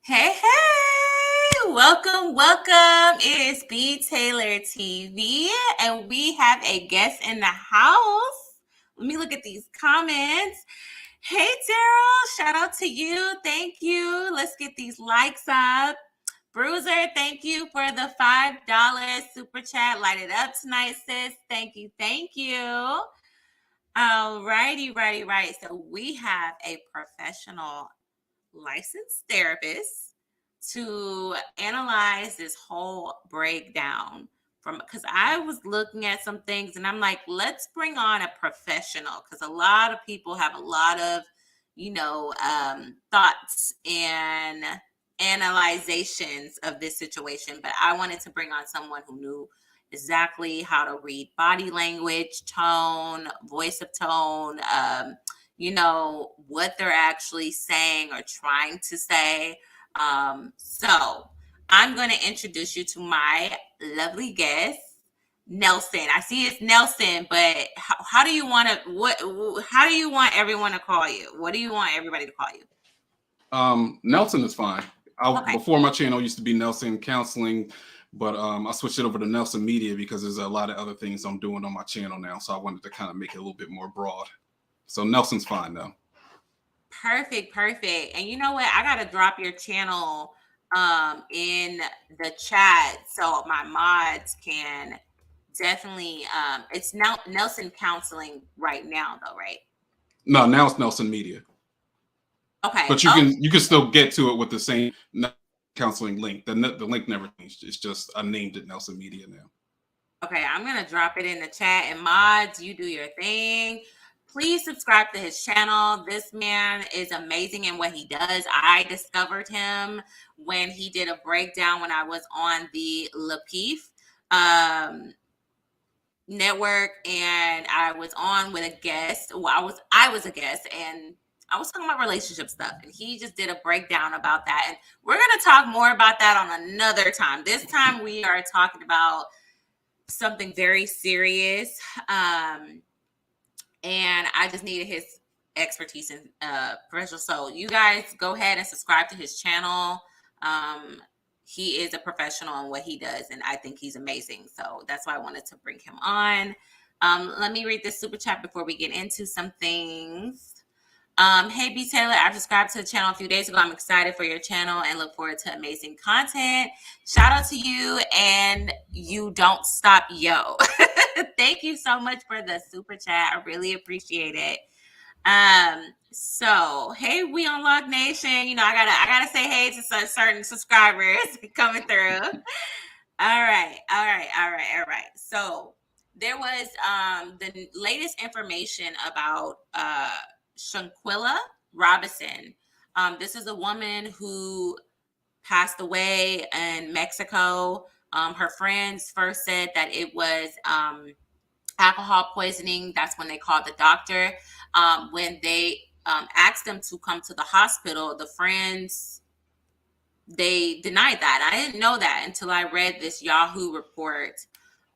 Hey, hey, welcome. It is B Taylor TV, and we have a guest in the house. Let me look at these comments. Hey, Daryl, shout out to you. Thank you. Let's get these likes up. Bruiser, thank you for the $5 super chat. Light it up tonight, sis. Thank you. Right. So we have a professional licensed therapist to analyze this whole breakdown from, because I was looking at some things and I'm like, let's bring on a professional, because a lot of people have a lot of thoughts and analyzations of this situation, but I wanted to bring on someone who knew exactly how to read body language, tone, voice of tone, what they're actually saying or trying to say. So I'm going to introduce you to my lovely guest, Nelson. I see it's Nelson, but how do you want to, how do you want everyone to call you? What do you want everybody to call you? Nelson is fine. Okay. Before my channel used to be Nelson Counseling, but I switched it over to Nelson Media because there's a lot of other things I'm doing on my channel now. So I wanted to kind of make it a little bit more broad. So Nelson's fine though. Perfect. And you know what? I got to drop your channel in the chat so my mods can definitely it's now Nelson Counseling right now though, right? No, now it's Nelson Media. Okay. But you can still get to it with the same counseling link. The link never changed. It's just I named it Nelson Media now. Okay, I'm gonna drop it in the chat, and mods, you do your thing. Please subscribe to his channel. This man is amazing in what he does. I discovered him when he did a breakdown when I was on the LaPeef. network, and I was on with a guest. Well, I was a guest, and I was talking about relationship stuff, and he just did a breakdown about that. And we're gonna talk more about that on another time. This time we are talking about something very serious. And I just needed his expertise and professional. So you guys go ahead and subscribe to his channel. He is a professional in what he does, and I think he's amazing. So that's why I wanted to bring him on. Let me read this super chat before we get into some things. Hey, B. Taylor, I subscribed to the channel a few days ago. I'm excited for your channel and look forward to amazing content. Shout out to you, and you don't stop, yo. Thank you so much for the super chat. I really appreciate it. So hey, we on Log Nation. You know, I gotta say hey to some certain subscribers coming through. All right. So there was the latest information about Shanquella Robinson. This is a woman who passed away in Mexico. Her friends first said that it was alcohol poisoning. That's when they called the doctor. When they asked them to come to the hospital, the friends, they denied that. I didn't know that until I read this Yahoo report.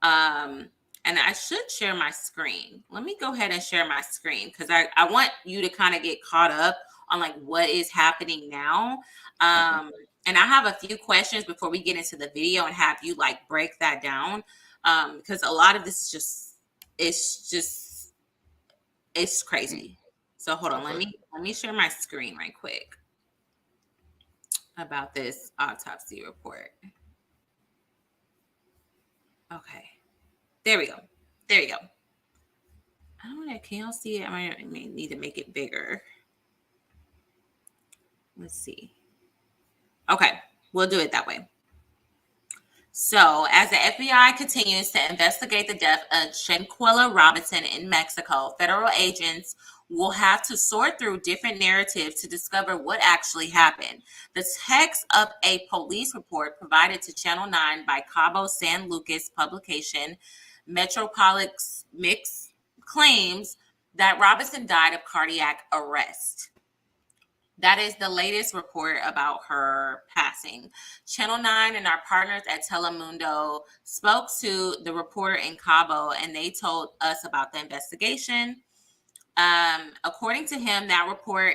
And I should share my screen. Let me go ahead and share my screen because I want you to kind of get caught up on like what is happening now. And I have a few questions before we get into the video and have you like break that down. Because a lot of this is it's crazy. So hold on, let me share my screen right quick about this autopsy report. Okay, there we go. There you go. I don't know. Can y'all see it? I may need to make it bigger. Let's see. Okay, we'll do it that way. So, as the FBI continues to investigate the death of Shanquella Robinson in Mexico, federal agents will have to sort through different narratives to discover what actually happened. The text of a police report provided to Channel 9 by Cabo San Lucas publication Metropolix Mix claims that Robinson died of cardiac arrest. That is the latest report about her passing. Channel 9 and our partners at Telemundo spoke to the reporter in Cabo, and they told us about the investigation. According to him, that report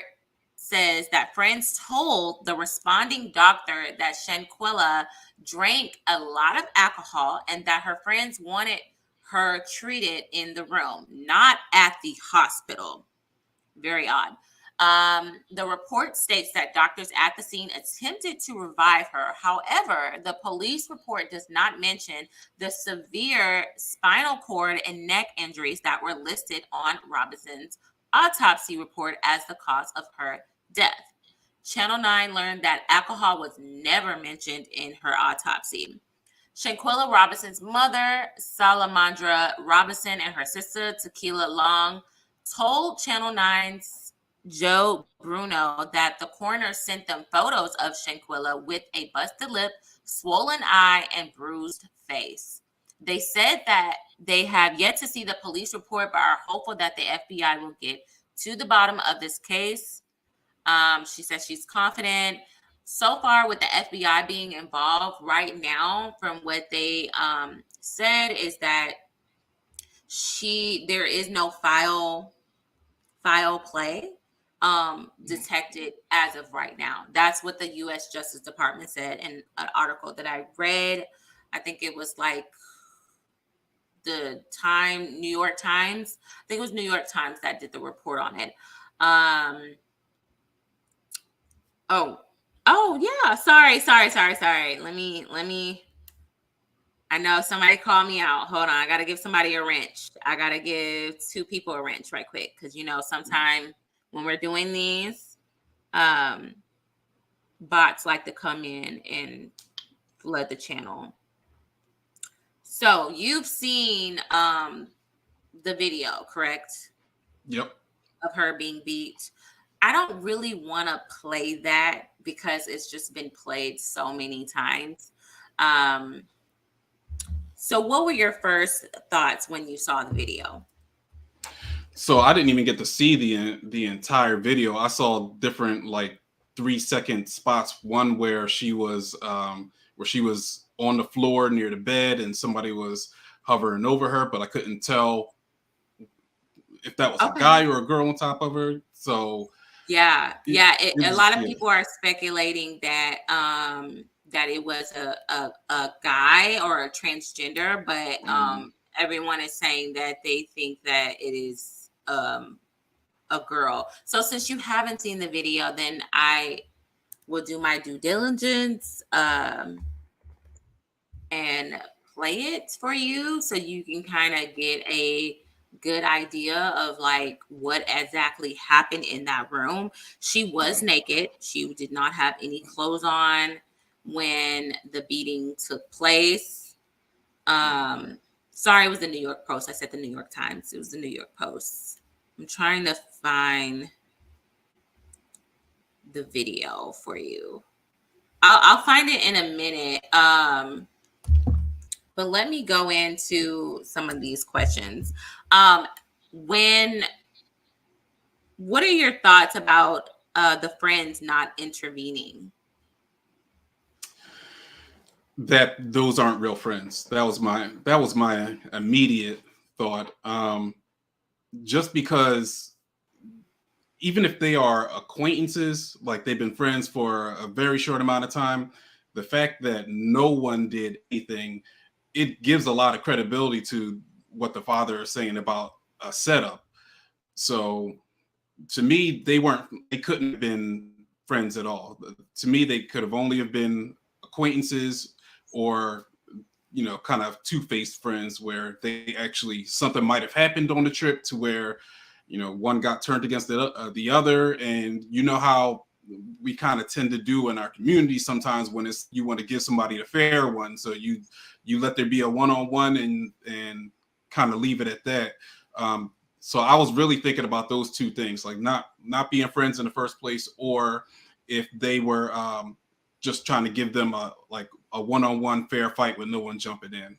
says that friends told the responding doctor that Shanquella drank a lot of alcohol and that her friends wanted her treated in the room, not at the hospital. Very odd. The report states that doctors at the scene attempted to revive her. However, the police report does not mention the severe spinal cord and neck injuries that were listed on Robinson's autopsy report as the cause of her death. Channel 9 learned that alcohol was never mentioned in her autopsy. Shanquella Robinson's mother, Salamandra Robinson, and her sister, Tequila Long, told Channel 9's Joe Bruno that the coroner sent them photos of Shanquella with a busted lip, swollen eye, and bruised face. They said that they have yet to see the police report, but are hopeful that the FBI will get to the bottom of this case. She says she's confident. So far, with the FBI being involved right now, from what they said, is that there is no foul play detected as of right now. That's what the U.S. Justice Department said in an article that I read. I think it was like New York Times. I think it was New York Times that did the report on it. Oh yeah. Sorry. Let me. I know somebody called me out. Hold on. I got to give somebody a wrench. I got to give two people a wrench right quick. Because, sometimes when we're doing these, bots like to come in and flood the channel. So you've seen the video, correct? Yep. Of her being beat. I don't really want to play that because it's just been played so many times. So what were your first thoughts when you saw the video? So I didn't even get to see the entire video. I saw different like 3 second spots. One where she was on the floor near the bed and somebody was hovering over her, but I couldn't tell if that was a Okay. guy or a girl on top of her. So Yeah, it, yeah. it A was lot of yeah. people are speculating that that it was a guy or a transgender, but everyone is saying that they think that it is a girl. So since you haven't seen the video, then I will do my due diligence and play it for you so you can kind of get a good idea of like what exactly happened in that room. She was naked. She did not have any clothes on when the beating took place. Sorry, it was the New York Post. I said the New York Times. It was the New York Post. I'm trying to find the video for you. I'll find it in a minute. But let me go into some of these questions. When What are your thoughts about the friends not intervening? That those aren't real friends. That was my immediate thought. Just because even if they are acquaintances, like they've been friends for a very short amount of time, the fact that no one did anything, it gives a lot of credibility to what the father is saying about a setup. So to me, they couldn't have been friends at all. To me, they could have only have been acquaintances or kind of two-faced friends where they actually something might have happened on the trip to where one got turned against the other, and you know how we kind of tend to do in our community sometimes when it's you want to give somebody a fair one, so you let there be a one-on-one and kind of leave it at that. So I was really thinking about those two things, like not being friends in the first place, or if they were just trying to give them a one-on-one fair fight with no one jumping in.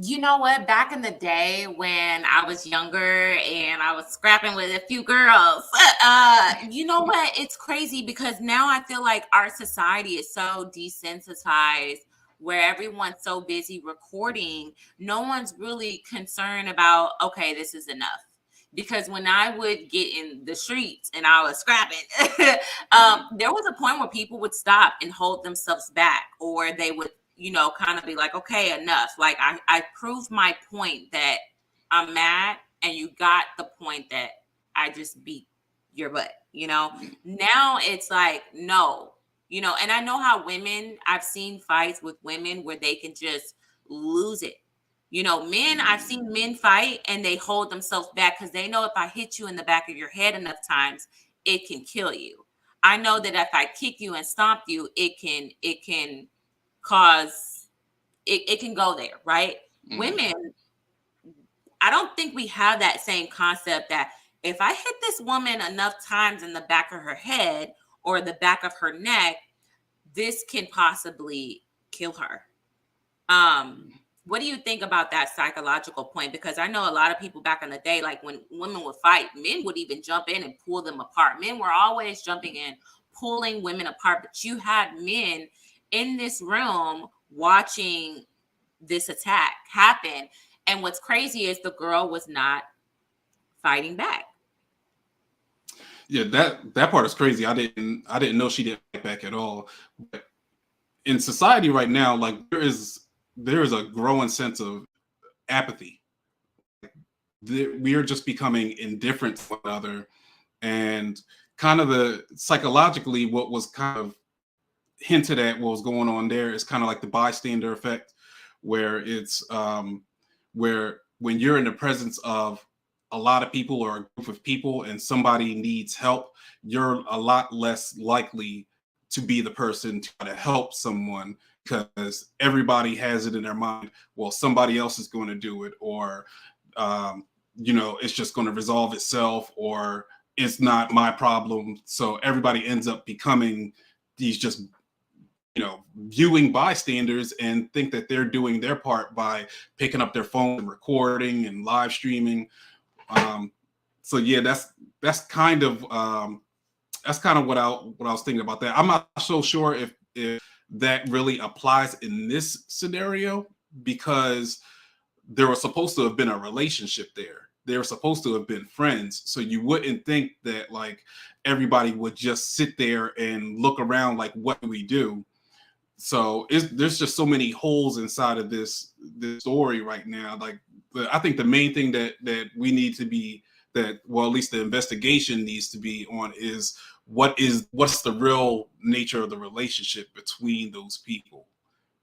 You know what? Back in the day when I was younger and I was scrapping with a few girls, you know what? It's crazy because now I feel like our society is so desensitized where everyone's so busy recording. No one's really concerned about, okay, this is enough. Because when I would get in the streets and I was scrapping, there was a point where people would stop and hold themselves back, or they would kind of be like, okay, enough. Like I proved my point that I'm mad, and you got the point that I just beat your butt. Now it's like, no, and I know how I've seen fights with women where they can just lose it. Men, I've seen men fight and they hold themselves back because they know if I hit you in the back of your head enough times, it can kill you. I know that if I kick you and stomp you, it can cause it can go there, right? Women, I don't think we have that same concept that if I hit this woman enough times in the back of her head or the back of her neck, this can possibly kill her. What do you think about that psychological point? Because I know a lot of people back in the day, like when women would fight, men would even jump in and pull them apart. Men were always jumping in, pulling women apart, but you had men in this room watching this attack happen. And what's crazy is the girl was not fighting back. Yeah, that part is crazy. I didn't know she didn't fight back at all. But in society right now, like there is a growing sense of apathy. We are just becoming indifferent to one another, and kind of the psychologically what was kind of hinted at what was going on there is kind of like the bystander effect, where it's where when you're in the presence of a lot of people or a group of people and somebody needs help, you're a lot less likely to be the person to try to help someone because everybody has it in their mind, well, somebody else is going to do it, or it's just going to resolve itself, or it's not my problem. So everybody ends up becoming these just viewing bystanders and think that they're doing their part by picking up their phone and recording and live streaming. So yeah, that's kind of what I was thinking about that. I'm not so sure if that really applies in this scenario, because there was supposed to have been a relationship there. They were supposed to have been friends. So you wouldn't think that like everybody would just sit there and look around like, what do we do? So there's just so many holes inside of this story right now. Like, I think the main thing that we need to be, at least the investigation needs to be on, is what's the real nature of the relationship between those people,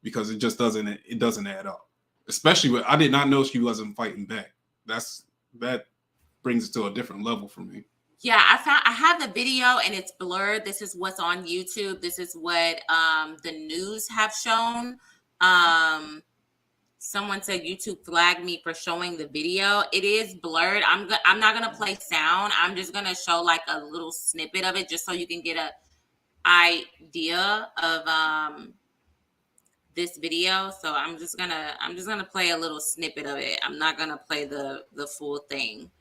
because it just doesn't add up. Especially I did not know she wasn't fighting back. That brings it to a different level for me. Yeah, I have the video and it's blurred. This is what's on YouTube. This is what the news have shown. Someone said YouTube flagged me for showing the video. It is blurred. I'm not gonna play sound. I'm just gonna show like a little snippet of it, just so you can get a idea of this video. So I'm just gonna play a little snippet of it. I'm not gonna play the full thing.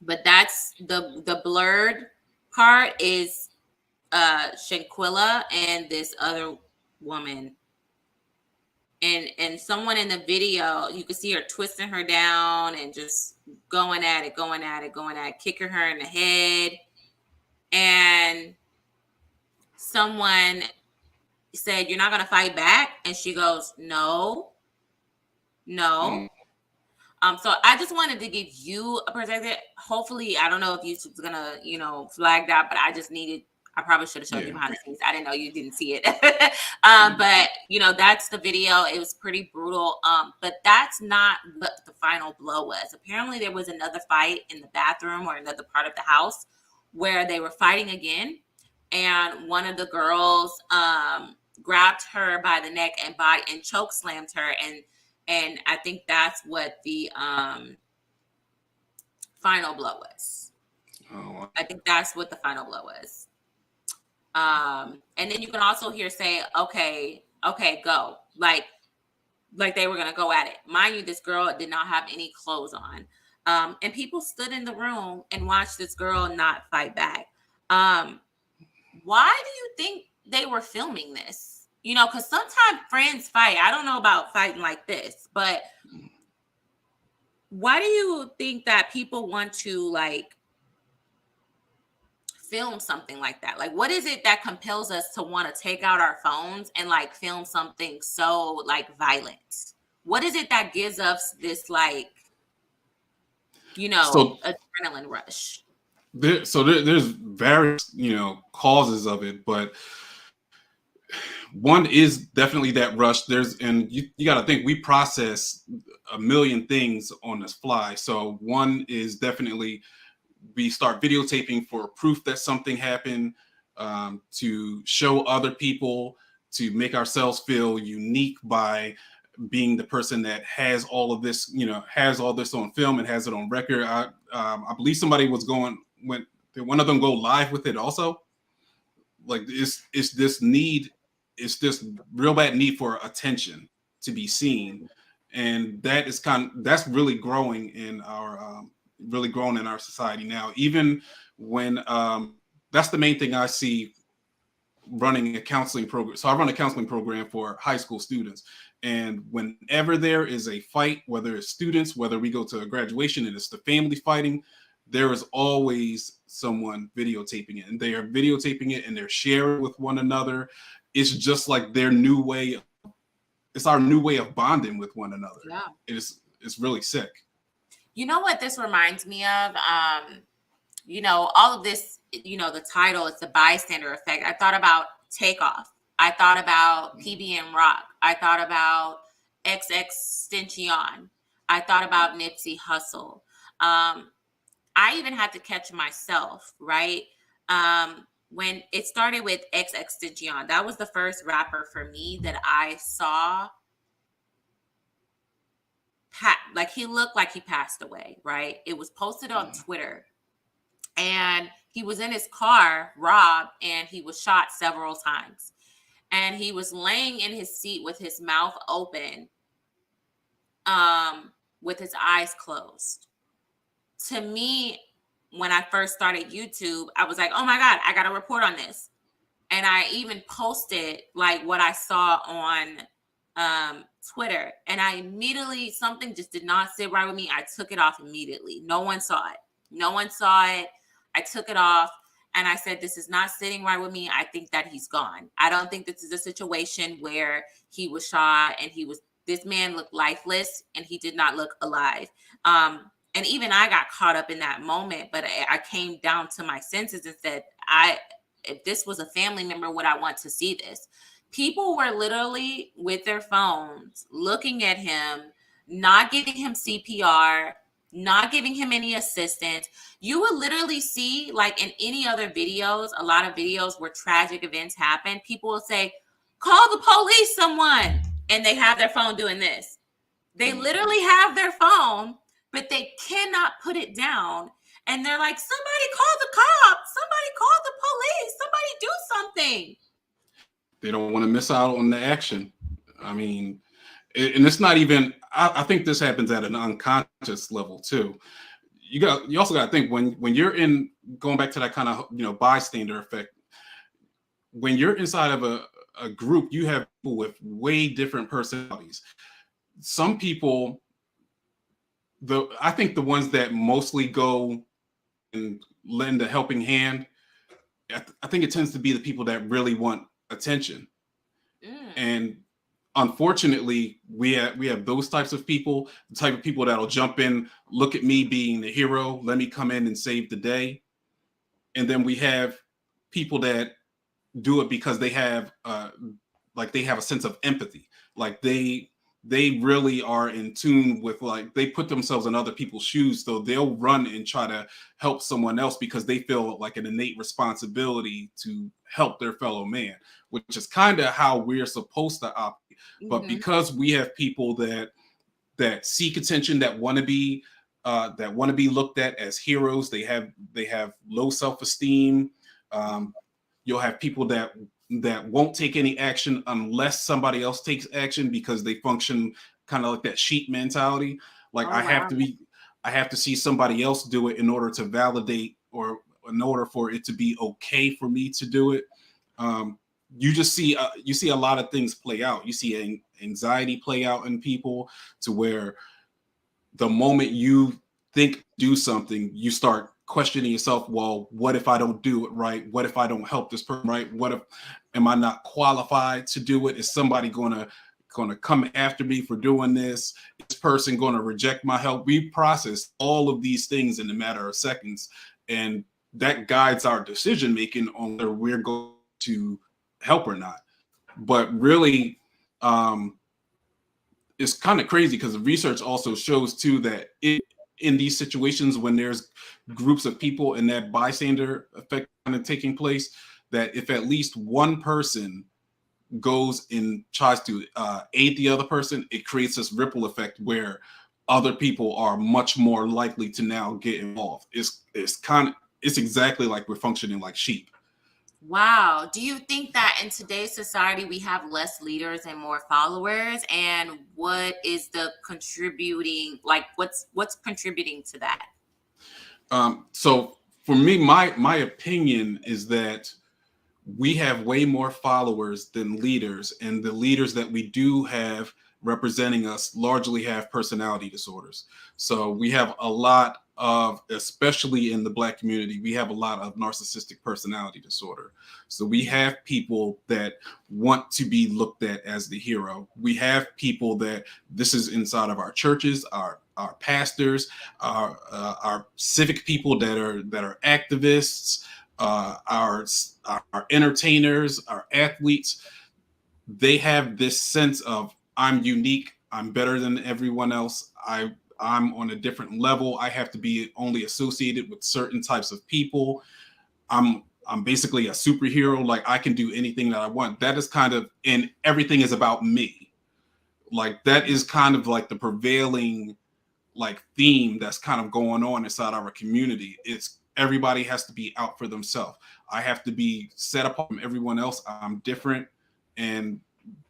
But that's the blurred part is Shanquella and this other woman. And someone in the video, you can see her twisting her down and just going at it, kicking her in the head. And someone said, "You're not going to fight back?" And she goes, "No. So I just wanted to give you a perspective. Hopefully, I don't know if YouTube's gonna, flag that, but I probably should have showed you behind the scenes. I didn't know you didn't see it. But that's the video. It was pretty brutal. But that's not what the final blow was. Apparently there was another fight in the bathroom or another part of the house where they were fighting again. And one of the girls grabbed her by the neck and choke slammed her, and I think that's what the final blow was. Oh. I think that's what the final blow was. And then you can also hear say, okay, go. Like they were going to go at it. Mind you, this girl did not have any clothes on. And people stood in the room and watched this girl not fight back. Why do you think they were filming this? Because sometimes friends fight. I don't know about fighting like this, but why do you think that people want to film something like that? Like, what is it that compels us to want to take out our phones and film something so violent? What is it that gives us this adrenaline rush? There's various causes of it, but one is definitely that rush. And you got to think, we process a million things on this fly. So one is definitely, we start videotaping for proof that something happened, to show other people, to make ourselves feel unique by being the person that has all of this, has all this on film and has it on record. I believe somebody was did one of them go live with it also? Like, it's this real bad need for attention, to be seen, and that's really growing in our society now. Even when that's the main thing I see running a counseling program. So I run a counseling program for high school students, and whenever there is a fight, whether it's students, whether we go to a graduation and it's the family fighting, there is always someone videotaping it, and they are videotaping it and they're sharing with one another. It's just like their new way. It's our new way of bonding with one another. Yeah. It's really sick. You know what this reminds me of? All of this, the title, it's the bystander effect. I thought about Takeoff. I thought about PB and Rock. I thought about XXXTentacion. I thought about Nipsey Hussle. I even had to catch myself, right? When it started with XXXTentacion, that was the first rapper for me that I saw. He looked like he passed away, right? It was posted on Twitter. and he was in his car, robbed, and he was shot several times. And he was laying in his seat with his mouth open, with his eyes closed. To me, when I first started YouTube, I was like, oh my God, I got to report on this. And I even posted like what I saw on Twitter. And I immediately, something just did not sit right with me. I took it off immediately. No one saw it. No one saw it. I took it off. And I said, this is not sitting right with me. I think that he's gone. I don't think this is a situation where he was shot and this man looked lifeless and he did not look alive. And even I got caught up in that moment, but I came down to my senses and said, if this was a family member, would I want to see this? People were literally with their phones looking at him, not giving him CPR, not giving him any assistance. You would literally see, like in any other videos, a lot of videos where tragic events happen, people will say, call the police, someone. And they have their phone doing this. They literally have their phone, but they cannot put it down. And they're like, somebody call the cops, somebody call the police, somebody do something. They don't want to miss out on the action. I mean, and it's not even, I think this happens at an unconscious level too. You also got to think when you're in, going back to that kind of, bystander effect, when you're inside of a group, you have people with way different personalities. Some people, I think the ones that mostly go and lend a helping hand, I think it tends to be the people that really want attention. And unfortunately, we have those types of people, the type of people that'll jump in, look at me being the hero, let me come in and save the day. And then we have people that do it because they have they have a sense of empathy. Like they really are in tune with, like, they put themselves in other people's shoes, so they'll run and try to help someone else because they feel like an innate responsibility to help their fellow man, which is kind of how we're supposed to operate. But because we have people that seek attention, that want to be looked at as heroes, they have low self-esteem. You'll have people that won't take any action unless somebody else takes action because they function kind of like that sheep mentality. Like, I have to see somebody else do it in order to validate, or in order for it to be okay for me to do it. You just see a lot of things play out. You see anxiety play out in people, to where the moment you think do something, you start questioning yourself. Well, what if I don't do it right? What if I don't help this person right? What if, am I not qualified to do it? Is somebody gonna come after me for doing this? Is this person gonna reject my help? We process all of these things in a matter of seconds, and that guides our decision making on whether we're going to help or not. But really, it's kind of crazy because the research also shows too that in these situations, when there's groups of people and that bystander effect kind of taking place, that if at least one person goes and tries to aid the other person, it creates this ripple effect where other people are much more likely to now get involved. It's exactly like we're functioning like sheep. Wow. Do you think that in today's society we have less leaders and more followers? And what is the contributing, like what's contributing to that? So for me, my opinion is that we have way more followers than leaders, and the leaders that we do have representing us largely have personality disorders. So we have a lot of, especially in the Black community, we have a lot of narcissistic personality disorder. So we have people that want to be looked at as the hero. We have people that, this is inside of our churches, our pastors, our civic people that are activists, our entertainers, our athletes. They have this sense of, I'm unique, I'm better than everyone else, I'm on a different level, I have to be only associated with certain types of people. I'm basically a superhero, like I can do anything that I want. That is kind of, and everything is about me. Like that is kind of like the prevailing like theme that's kind of going on inside our community. It's everybody has to be out for themselves. I have to be set apart from everyone else. I'm different. And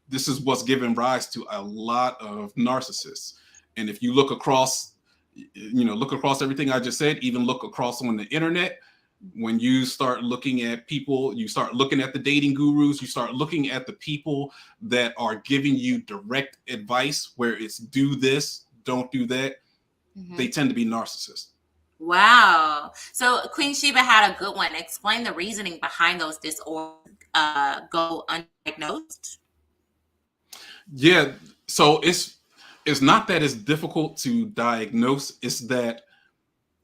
this is what's given rise to a lot of narcissists. And if you look across, look across everything I just said, even look across on the internet, when you start looking at people, you start looking at the dating gurus, you start looking at the people that are giving you direct advice where it's do this, don't do that, they tend to be narcissists. Wow. So Queen Sheba had a good one. Explain the reasoning behind those disorders go undiagnosed. Yeah. So it's not that it's difficult to diagnose, it's that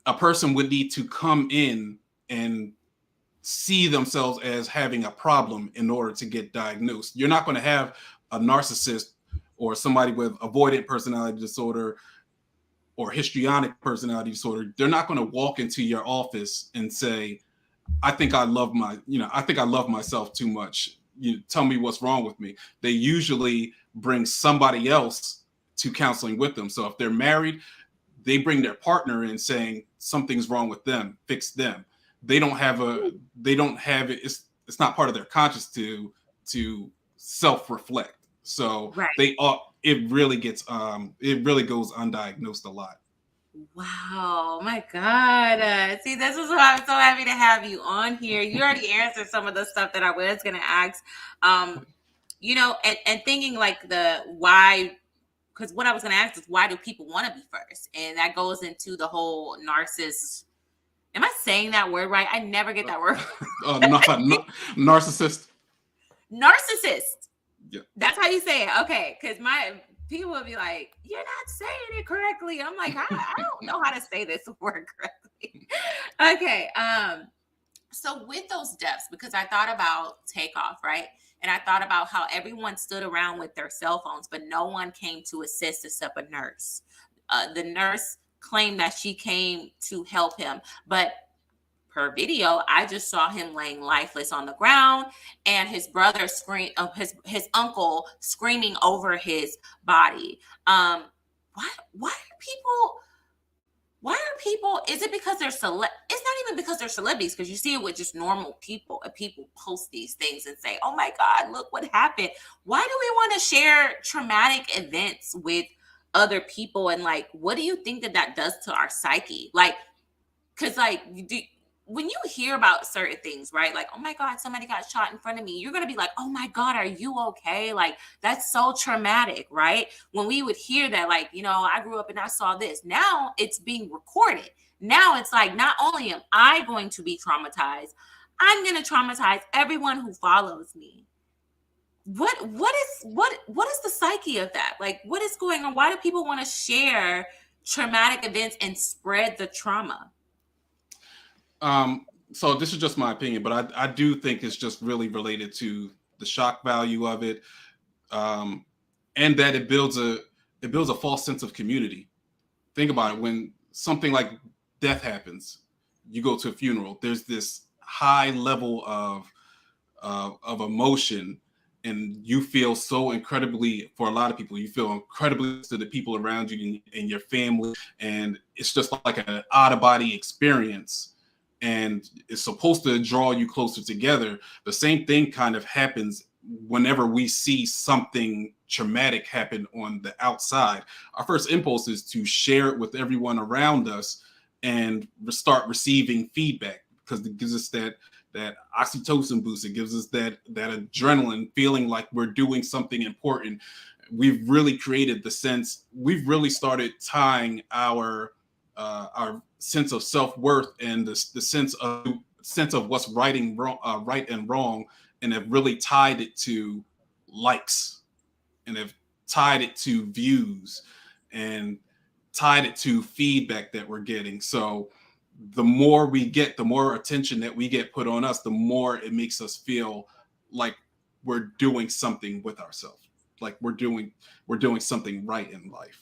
a person would need to come in and see themselves as having a problem in order to get diagnosed. You're not going to have a narcissist or somebody with avoidant personality disorder or histrionic personality disorder. They're not going to walk into your office and say, I think I love myself too much. You tell me what's wrong with me. They usually bring somebody else to counseling with them. So if they're married, they bring their partner in saying something's wrong with them, fix them. They don't have it. It's not part of their conscience to self-reflect. So Right. it really goes undiagnosed a lot. Wow, my God. See, this is why I'm so happy to have you on here. You already answered some of the stuff that I was going to ask. And thinking like the why, because what I was going to ask is why do people want to be first? And that goes into the whole narcissist. Am I saying that word right? I never get that word. Narcissist. Narcissist. Yeah. That's how you say it. Okay. Because my people will be like, you're not saying it correctly. I'm like, I don't know how to say this word correctly. Okay. So with those deaths, because I thought about Takeoff, right? And I thought about how everyone stood around with their cell phones, but no one came to assist except a nurse. The nurse claimed that she came to help him, but per video, I just saw him laying lifeless on the ground, and his brother his uncle screaming over his body. Why are people? Why are people? Is it because they're It's not even because they're celebrities, because you see it with just normal people, and people post these things and say, "Oh my God, look what happened." Why do we want to share traumatic events with other people? And like, what do you think that does to our psyche? Like, because like when you hear about certain things, right? Like, oh my God, somebody got shot in front of me. You're going to be like, oh my God, are you okay? Like, that's so traumatic, right? When we would hear that, like, I grew up and I saw this. Now it's being recorded. Now it's like, not only am I going to be traumatized, I'm going to traumatize everyone who follows me. What is the psyche of that? Like, what is going on? Why do people want to share traumatic events and spread the trauma? So this is just my opinion, but I do think it's just really related to the shock value of it, and that it builds a false sense of community. Think about it. When something like death happens, you go to a funeral. There's this high level of emotion, and you feel so incredibly, for a lot of people, you feel incredibly to the people around you and your family, and it's just like an out of body experience. And it's supposed to draw you closer together. The same thing kind of happens whenever we see something traumatic happen on the outside. Our first impulse is to share it with everyone around us and start receiving feedback, because it gives us that oxytocin boost. It gives us that adrenaline, feeling like we're doing something important. We've really created the sense. We've really started tying our sense of self-worth and the sense of what's right and wrong, and have really tied it to likes, and have tied it to views, and tied it to feedback that we're getting. So the more we get, the more attention that we get put on us, the more it makes us feel like we're doing something with ourselves, like we're doing something right in life.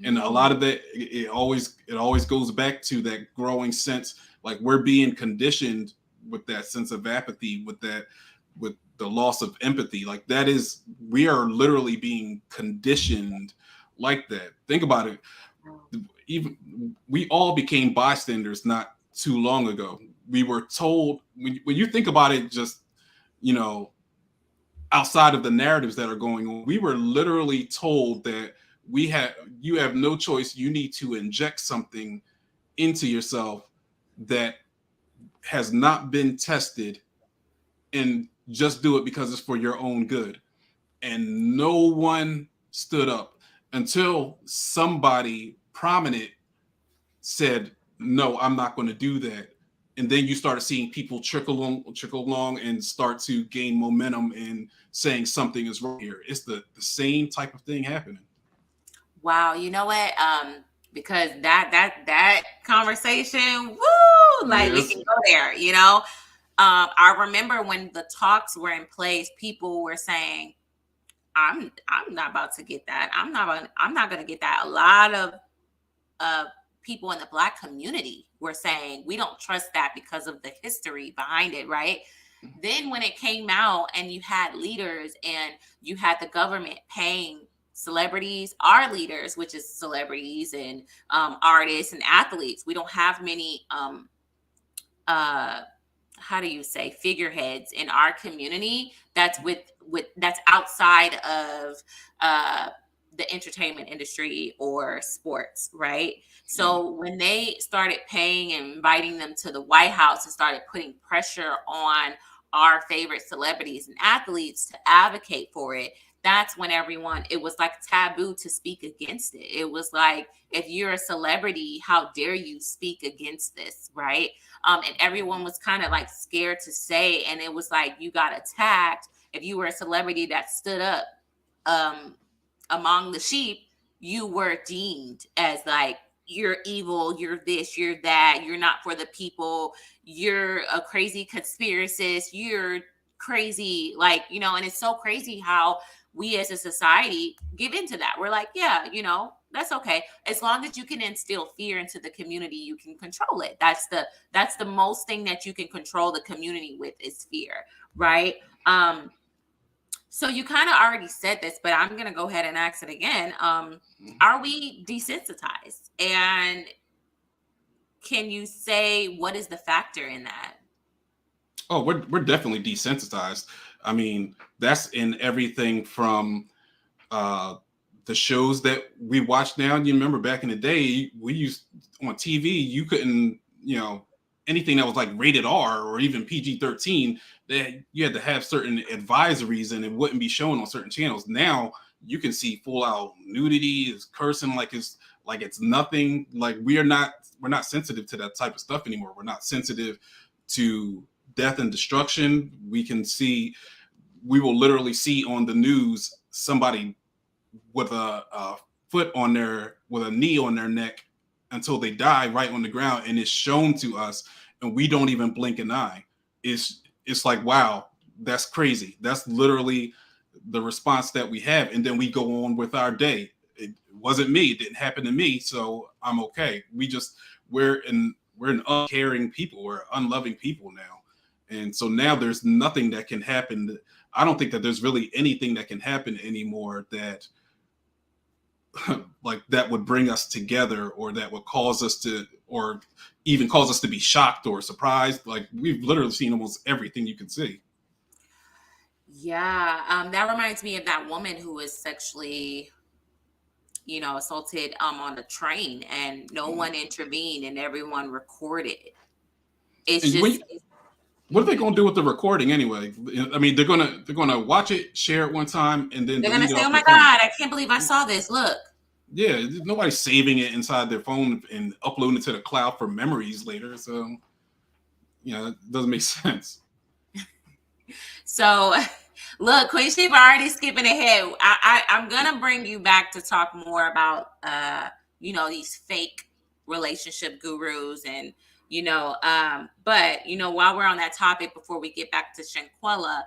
And a lot of that, it always goes back to that growing sense, like we're being conditioned with that sense of apathy, with the loss of empathy. Like we are literally being conditioned like that. Think about it. Even we all became bystanders not too long ago. We were told, when you think about it, just, you know, outside of the narratives that are going on, we were literally told that you have no choice. You need to inject something into yourself that has not been tested, and just do it because it's for your own good. And no one stood up until somebody prominent said, "No, I'm not going to do that." And then you started seeing people trickle along, and start to gain momentum and saying something is wrong here. It's the same type of thing happening. Wow, you know what? Because that conversation, woo, like we Yes. can go there, you know. I remember when the talks were in place, people were saying, I'm not about to get that. I'm not gonna get that. A lot of uh people in the Black community were saying we don't trust that because of the history behind it, right? Then when it came out and you had leaders and you had the government paying celebrities, our leaders, which is celebrities and artists and athletes, we don't have many uh how do you say, figureheads in our community that's with that's outside of uh the entertainment industry or sports, right? So when they started paying and inviting them to the White House and started putting pressure on our favorite celebrities and athletes to advocate for it, that's when everyone, it was like taboo to speak against it. It was like, if you're a celebrity, how dare you speak against this, right? And everyone was kind of like scared to say, and it was like you got attacked if you were a celebrity that stood up um, among the sheep. You were deemed as like, you're evil, you're this, you're that, you're not for the people, you're a crazy conspiracist, you're crazy, like, you know. And it's so crazy how we as a society give into that. We're like, yeah, you know, that's okay, as long as you can instill fear into the community, you can control it. That's the most thing that you can control the community with, is fear, right? So you kind of already said this, but I'm going to go ahead and ask it again. Are we desensitized? And can you say what is the factor in that? Oh, we're definitely desensitized. I mean, that's in everything from uh, the shows that we watch now. You remember back in the day, we used on TV, you couldn't, you know, anything that was like rated R or even PG-13, that you had to have certain advisories and it wouldn't be shown on certain channels. Now you can see full out nudity, is cursing like it's nothing. Like we're not sensitive to that type of stuff anymore. We're not sensitive to death and destruction. We will literally see on the news somebody with a foot on their, with a knee on their neck until they die right on the ground, and it's shown to us, and we don't even blink an eye. It's like, wow, that's crazy. That's literally the response that we have, and then we go on with our day. It wasn't me. It didn't happen to me, so I'm okay. We're an uncaring people. We're unloving people now, and so now there's nothing that can happen. I don't think that there's really anything that can happen anymore that like that would bring us together, or that would cause us to, or even cause us to be shocked or surprised. Like we've literally seen almost everything you can see. Yeah, that reminds me of that woman who was sexually, you know, assaulted on a train, and no one intervened, and everyone recorded. It's And when just, what are they mhm. going to do with the recording anyway? I mean, they're gonna watch it, share it one time, and then They're gonna delete it say, "Oh off my their phone. God, I can't believe I saw this. Look." Yeah, nobody's saving it inside their phone and uploading it to the cloud for memories later. So it doesn't make sense. So, look, Queen Sheba already skipping ahead. I'm gonna bring you back to talk more about these fake relationship gurus, and but while we're on that topic, before we get back to Shanquella,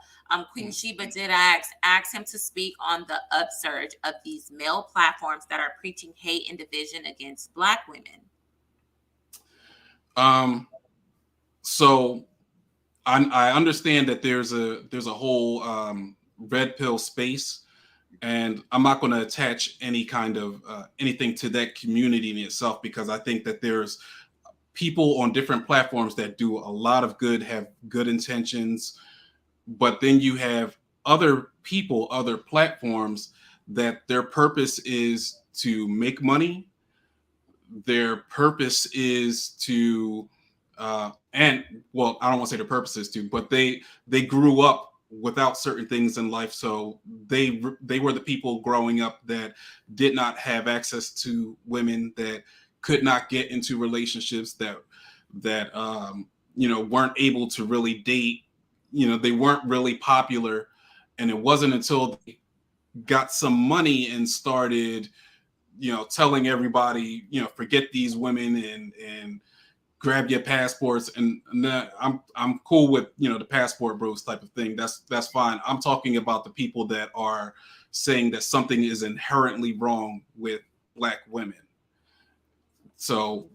Queen Sheba did ask him to speak on the upsurge of these male platforms that are preaching hate and division against Black women. Um, so I understand that there's a whole red pill space, and I'm not going to attach any kind of anything to that community in itself, because I think that there's people on different platforms that do a lot of good, have good intentions, but then you have other people, other platforms that their purpose is to make money. Their purpose is to, and well, I don't want to say their purpose is to, but they grew up without certain things in life, so they were the people growing up that did not have access to women, that could not get into relationships, that weren't able to really date. They weren't really popular, and it wasn't until they got some money and started telling everybody, forget these women and grab your passports, and that, I'm cool with the passport bros type of thing. That's fine. I'm talking about the people that are saying that something is inherently wrong with Black women. So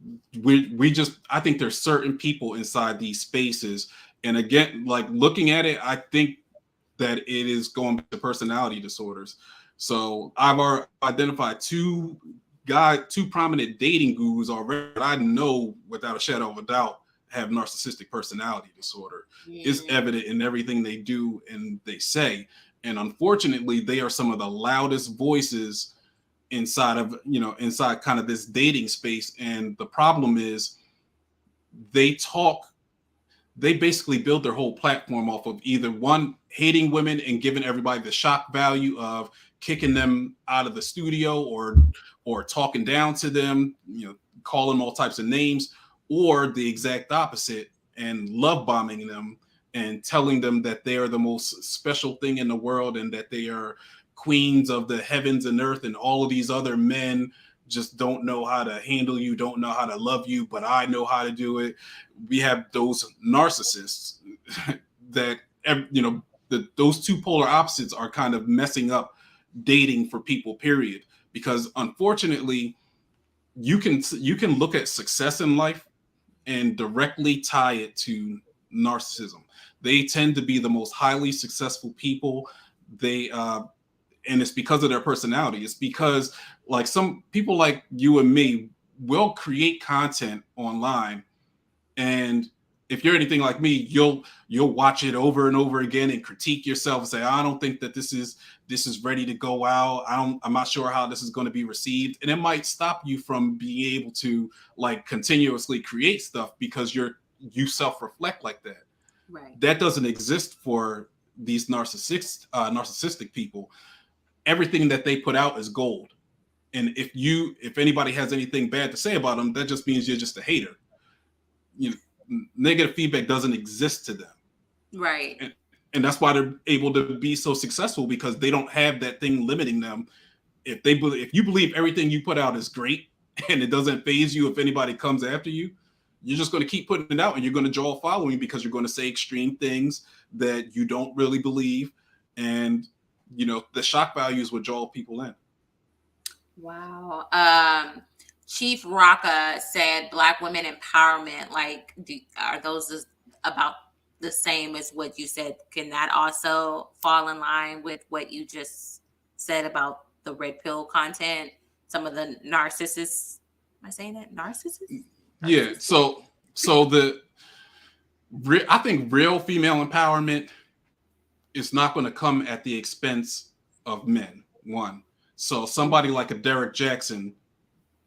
we just, I think there's certain people inside these spaces, and again, like looking at it, I think that it is going back to personality disorders. So I've already identified two prominent dating gurus already that I know without a shadow of a doubt have narcissistic personality disorder. It's evident in everything they do and they say. And unfortunately, they are some of the loudest voices inside kind of this dating space. And the problem is they talk they basically build their whole platform off of either one, hating women and giving everybody the shock value of kicking them out of the studio, or talking down to them, calling them all types of names, or the exact opposite and love bombing them and telling them that they are the most special thing in the world and that they are queens of the heavens and earth, and all of these other men just don't know how to handle you, don't know how to love you, but I know how to do it. We have those narcissists that, those two polar opposites are kind of messing up dating for people, period. Because unfortunately, you can look at success in life and directly tie it to narcissism. They tend to be the most highly successful people. And it's because of their personality. It's because, like, some people like you and me will create content online, and if you're anything like me, you'll watch it over and over again and critique yourself and say, I don't think that this is ready to go out. I'm not sure how this is going to be received. And it might stop you from being able to, like, continuously create stuff because you self-reflect like that. Right. That doesn't exist for these narcissistic people. Everything that they put out is gold. And if anybody has anything bad to say about them, that just means you're just a hater. Negative feedback doesn't exist to them. Right. And that's why they're able to be so successful, because they don't have that thing limiting them. If you believe everything you put out is great and it doesn't faze you if anybody comes after you, you're just going to keep putting it out, and you're going to draw a following because you're going to say extreme things that you don't really believe. And the shock values would draw people in. Wow. Chief Raka said Black women empowerment, like, are those about the same as what you said? Can that also fall in line with what you just said about the red pill content? Some of the narcissists, am I saying that? Narcissists? Yeah. So I think real female empowerment is not going to come at the expense of men. One. So somebody like a Derek Jackson,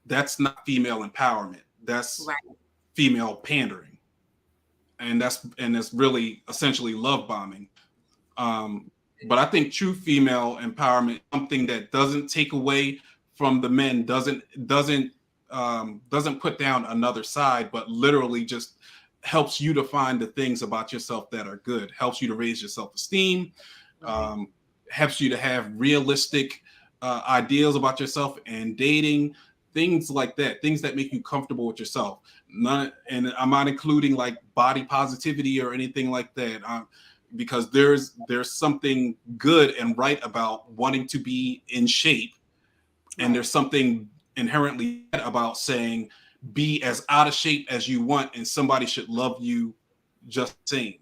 that's not female empowerment. That's right. Female pandering, and that's really essentially love bombing. But I think true female empowerment, something that doesn't take away from the men, doesn't put down another side, but literally just helps you to find the things about yourself that are good, helps you to raise your self-esteem, helps you to have realistic ideals about yourself and dating, things like that, things that make you comfortable with yourself. And I'm not including like body positivity or anything like that, because there's something good and right about wanting to be in shape, and there's something inherently bad about saying be as out of shape as you want, and somebody should love you just the same.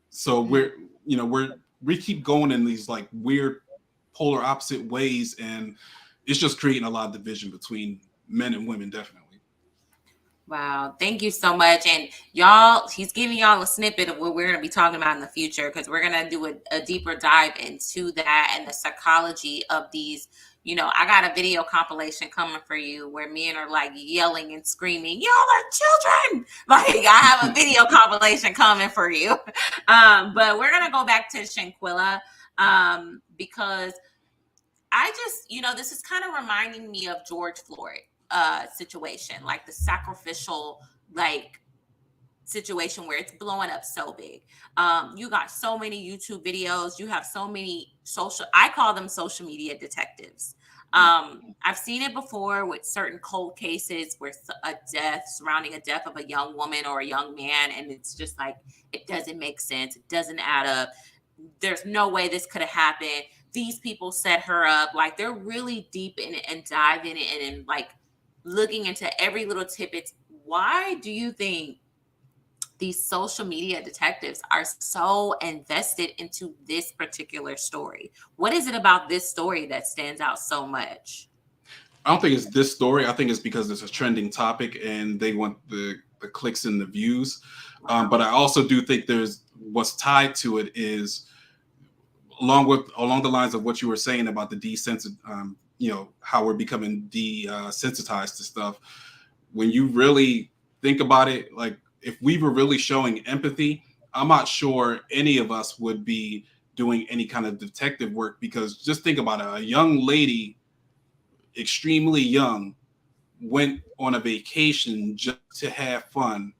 So we keep going in these like weird polar opposite ways, and it's just creating a lot of division between men and women, definitely. Wow. Thank you so much. And y'all, he's giving y'all a snippet of what we're going to be talking about in the future, because we're going to do a deeper dive into that and the psychology of these. I got a video compilation coming for you where men are like yelling and screaming, y'all are children. Like, I have a video compilation coming for you. But we're going to go back to Shanquella, because I just, this is kind of reminding me of George Floyd situation, like the sacrificial, like, situation where it's blowing up so big. You got so many YouTube videos. You have so many I call them social media detectives. I've seen it before with certain cold cases where surrounding a death of a young woman or a young man, and it's just like, it doesn't make sense. It doesn't add up. There's no way this could have happened. These people set her up. Like, they're really deep in it and diving in and like looking into every little tidbit. Why do you think these social media detectives are so invested into this particular story? What is it about this story that stands out so much? I don't think it's this story. I think it's because it's a trending topic and they want the clicks and the views. Wow. But I also do think there's what's tied to it is along the lines of what you were saying about the how we're becoming desensitized to stuff. When you really think about it, like if we were really showing empathy, I'm not sure any of us would be doing any kind of detective work, because just think about it. A young lady, extremely young, went on a vacation just to have fun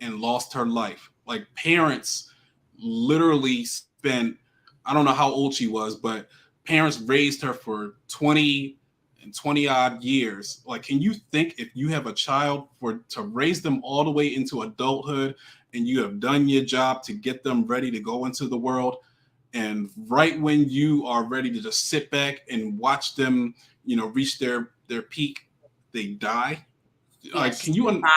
and lost her life. Like, parents literally spent, I don't know how old she was, but parents raised her for 20 and 20 odd years. Like, can you think, if you have a child, to raise them all the way into adulthood, and you have done your job to get them ready to go into the world, and right when you are ready to just sit back and watch them, reach their peak, they die? Yeah, Like, she's 25.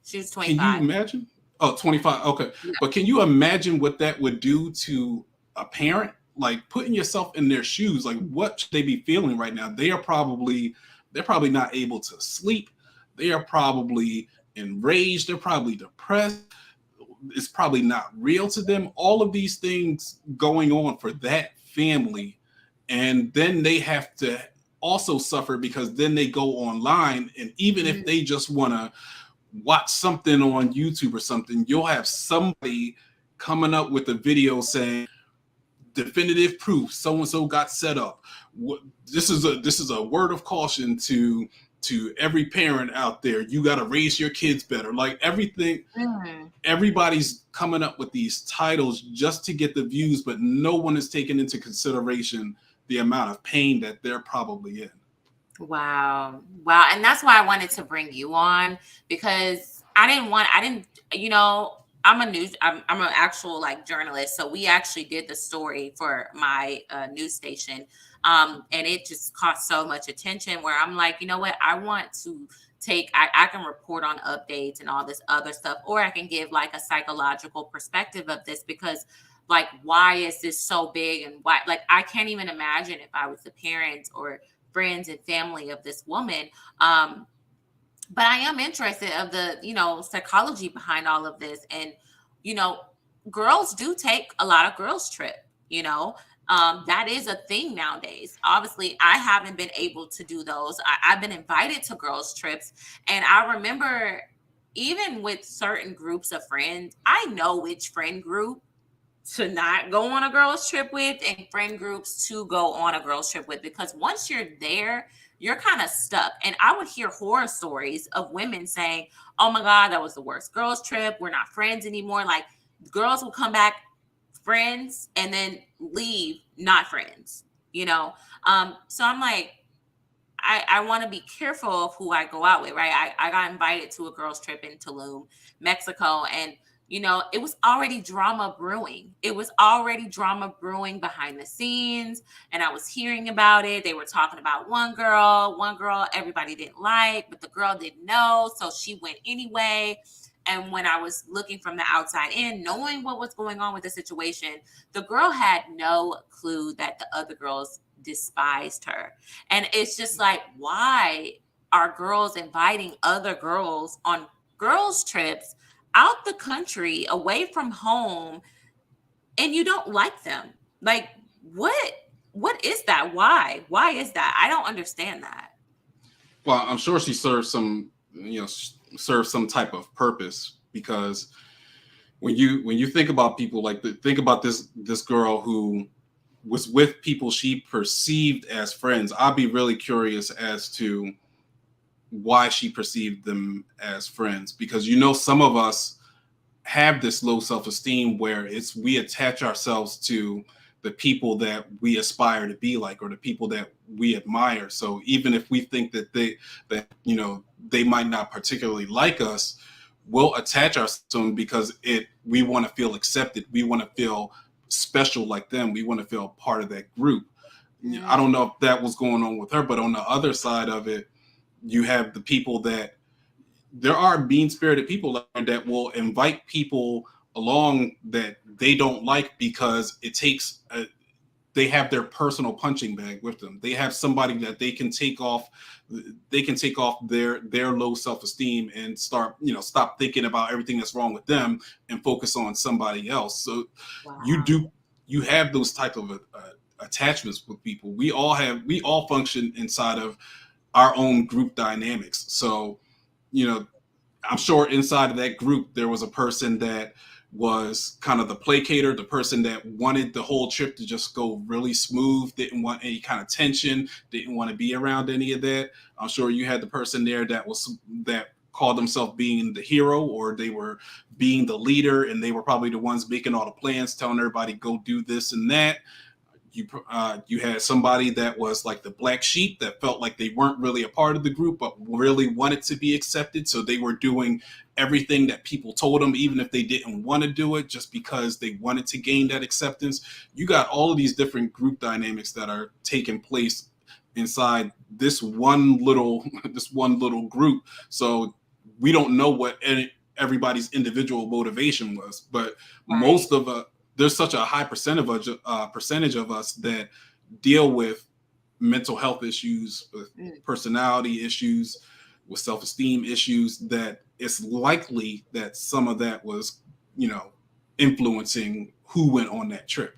She was can you 25. imagine? Oh, 25. Okay. Yeah. But can you imagine what that would do to a parent? Like, putting yourself in their shoes, like, what should they be feeling right now? They're probably not able to sleep. They are probably enraged. They're probably depressed. It's probably not real to them. All of these things going on for that family. And then they have to also suffer, because then they go online, and even if they just want to watch something on YouTube or something, you'll have somebody coming up with a video saying definitive proof so and so got set up. This is a word of caution to every parent out there. You got to raise your kids better. Like, everything, Mm. everybody's coming up with these titles just to get the views, but no one is taking into consideration the amount of pain that they're probably in. Wow. Wow. And that's why I wanted to bring you on, because I didn't, I'm an actual like journalist. So we actually did the story for my news station. And it just caught so much attention where I'm like, you know what? I want to I can report on updates and all this other stuff, or I can give like a psychological perspective of this, because like, why is this so big? And why, like, I can't even imagine if I was the parent or friends and family of this woman. But I am interested of the, psychology behind all of this. And, you know, girls do take a lot of girls trip, you know. That is a thing nowadays. Obviously, I haven't been able to do those. I've been invited to girls trips. And I remember, even with certain groups of friends, I know which friend group to not go on a girls trip with and friend groups to go on a girls trip with, because once you're there, you're kind of stuck. And I would hear horror stories of women saying, oh my god, that was the worst girls trip, we're not friends anymore. Like, girls will come back friends and then leave not friends, you know. So I'm like, I want to be careful of who I go out with, right? I got invited to a girls' trip in Tulum, Mexico, and it was already drama brewing. It was already drama brewing behind the scenes, and I was hearing about it. They were talking about one girl everybody didn't like, but the girl didn't know, so she went anyway. And when I was looking from the outside in, knowing what was going on with the situation, the girl had no clue that the other girls despised her. And it's just like, why? are girls inviting other girls on girls trips out the country away from home, and you don't like them. Like, what what is that? Why is that? I don't understand that. Well, I'm sure she serves some, serves some type of purpose, because when you think about people like think about this girl who was with people she perceived as friends. I'd be really curious as to why she perceived them as friends, because some of us have this low self-esteem where it's we attach ourselves to the people that we aspire to be like, or the people that we admire. So even if we think that they might not particularly like us, we'll attach ourselves to them because it we want to feel accepted, we want to feel special like them, we want to feel part of that group. I don't know if that was going on with her, but on the other side of it, you have the people that there are mean spirited people that will invite people along that they don't like, because it takes they have their personal punching bag with them. They have somebody that they can take off their low self-esteem and stop thinking about everything that's wrong with them and focus on somebody else. So you Wow. do you have those type of attachments with people. We all function inside of our own group dynamics. So you know I'm sure inside of that group there was a person that was kind of the placater, the person that wanted the whole trip to just go really smooth, didn't want any kind of tension, didn't want to be around any of that. I'm sure you had the person there that called themselves being the hero, or they were being the leader, and they were probably the ones making all the plans, telling everybody go do this and that. You had somebody that was like the black sheep that felt like they weren't really a part of the group but really wanted to be accepted, so they were doing everything that people told them even if they didn't want to do it, just because they wanted to gain that acceptance. You got all of these different group dynamics that are taking place inside this one little this one little group. So we don't know what everybody's individual motivation was, but Right. most of there's such a high percentage of us that deal with mental health issues, with Mm. personality issues, with self-esteem issues, that it's likely that some of that was, you know, influencing who went on that trip.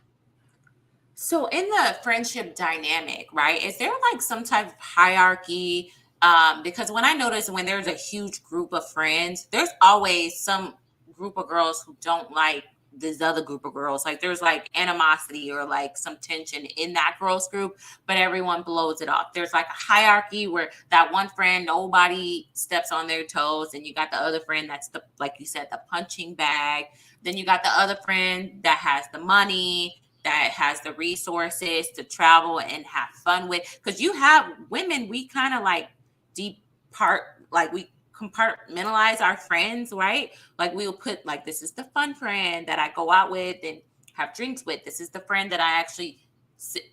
So in the friendship dynamic, right, is there like some type of hierarchy? Because when I notice when there's a huge group of friends, there's always some group of girls who don't like this other group of girls. Like there's like animosity or like some tension in that girls group, but everyone blows it off. There's like a hierarchy where that one friend, nobody steps on their toes, and you got the other friend that's the, like you said, the punching bag. Then you got the other friend that has the money, that has the resources to travel and have fun with. Because you have women, we kind of like depart, like we compartmentalize our friends, right? Like we'll put like, this is the fun friend that I go out with and have drinks with. This is the friend that I actually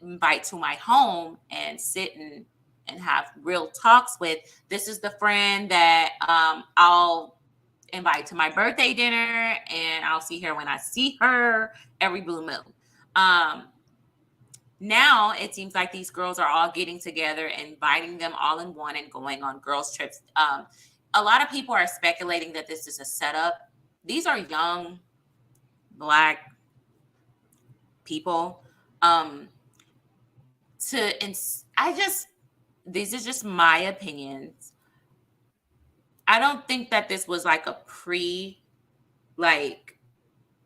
invite to my home and sit and have real talks with. This is the friend that I'll invite to my birthday dinner, and I'll see her when I see her every blue moon. Um, Now it seems like these girls are all getting together, inviting them all in one, and going on girls' trips. A lot of people are speculating that this is a setup. These are young black people. Um, I just, these are just my opinions. I don't think that this was like a like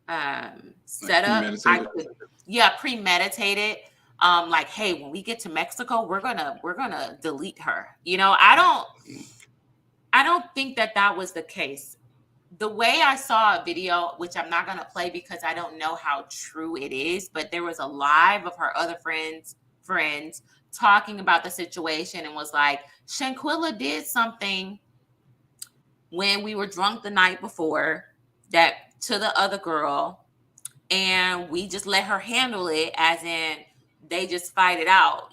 Like setup. premeditated. Yeah, premeditated. Like, hey, when we get to Mexico, we're gonna delete her. I don't think that that was the case. The way I saw a video, which I'm not gonna play because I don't know how true it is, but there was a live of her other friends talking about the situation, and was like, Shanquella did something when we were drunk the night before, that to the other girl, and we just let her handle it, as in they just fight it out.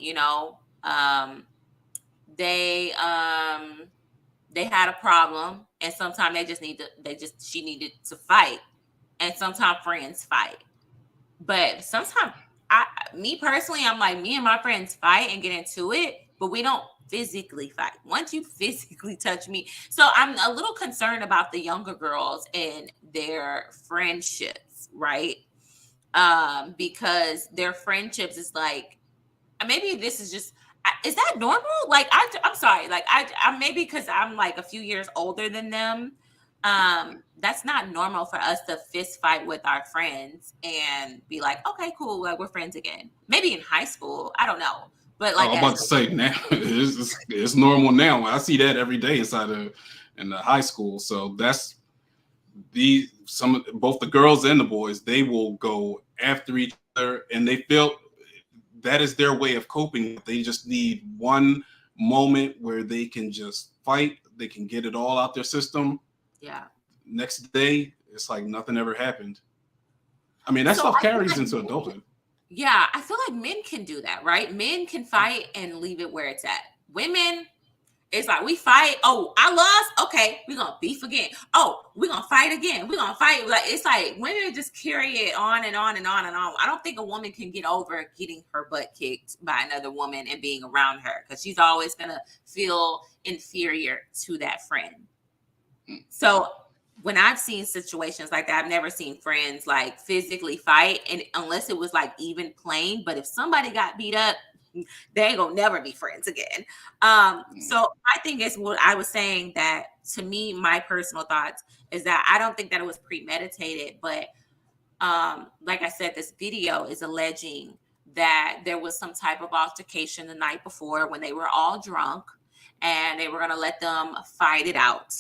They they had a problem, and sometimes she needed to fight, and sometimes friends fight. But sometimes, me personally, I'm like, me and my friends fight and get into it, but we don't physically fight. Once you physically touch me. So I'm a little concerned about the younger girls and their friendships, right? Because their friendships is like, maybe this is just, is that normal? Like I'm sorry, like I maybe because I'm like a few years older than them. That's not normal for us to fist fight with our friends and be like, okay, cool, like we're friends again. Maybe in high school, I don't know, but Oh, like I'm as about to say now it's normal now. I see that every day inside of in the high school. So that's both the girls and the boys, they will go after each other, and they feel that is their way of coping. They just need one moment where they can just fight. They can get it all out their system. yeah. Next day, it's like nothing ever happened. I mean, that So stuff I feel carries like into adulthood. yeah, I feel like men can do that, right? Men can fight and leave it where it's at. Women, it's like we fight. Oh, I lost. Okay, we're gonna beef again. Oh, we're gonna fight again. We're gonna fight. Like it's like women just carry it on and on and on and on. I don't think a woman can get over getting her butt kicked by another woman and being around her because she's always gonna feel inferior to that friend. So when I've seen situations like that, I've never seen friends like physically fight, and unless it was like even playing. But if somebody got beat up, they ain't gonna never be friends again. So I think it's what I was saying that to me, my personal thoughts is that I don't think that it was premeditated, but like I said, this video is alleging that there was some type of altercation the night before when they were all drunk and they were going to let them fight it out.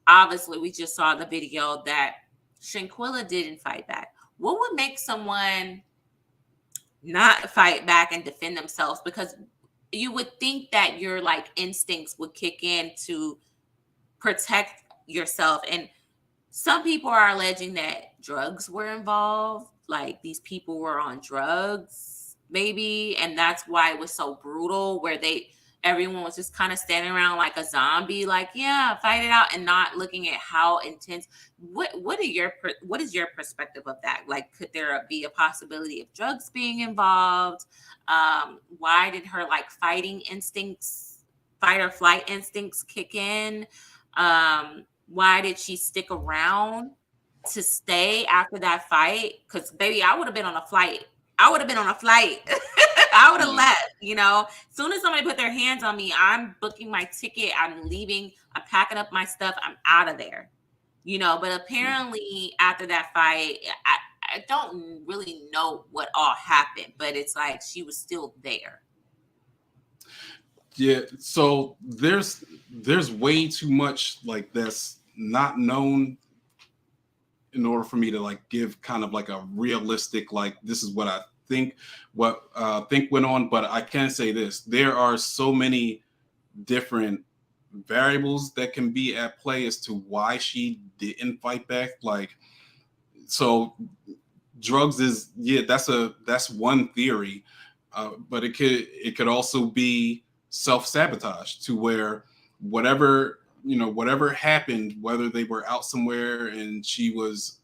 Obviously, we just saw the video that Shanquella didn't fight back. What would make someone not fight back and defend themselves? Because you would think that your like instincts would kick in to protect yourself. And some people are alleging that drugs were involved, like these people were on drugs, maybe, and that's why it was so brutal. Where everyone was just kind of standing around like a zombie, like yeah, fight it out, and not looking at how intense. What is your perspective of that? Like, could there be a possibility of drugs being involved? Why did her like fight or flight instincts kick in? Why did she stick around to stay after that fight? Because baby, I would have been on a flight. I would have been on a flight. I would have Mm. left. As soon as somebody put their hands on me, I'm booking my ticket. I'm leaving. I'm packing up my stuff. I'm out of there. But apparently after that fight, I don't really know what all happened, but it's like she was still there. Yeah, so there's way too much like that's not known in order for me to like give kind of like a realistic like this is what I think went on. But I can say this: there are so many different variables that can be at play as to why she didn't fight back. Like, so drugs is, yeah, that's one theory, but it could also be self-sabotage, to where whatever happened, whether they were out somewhere and she was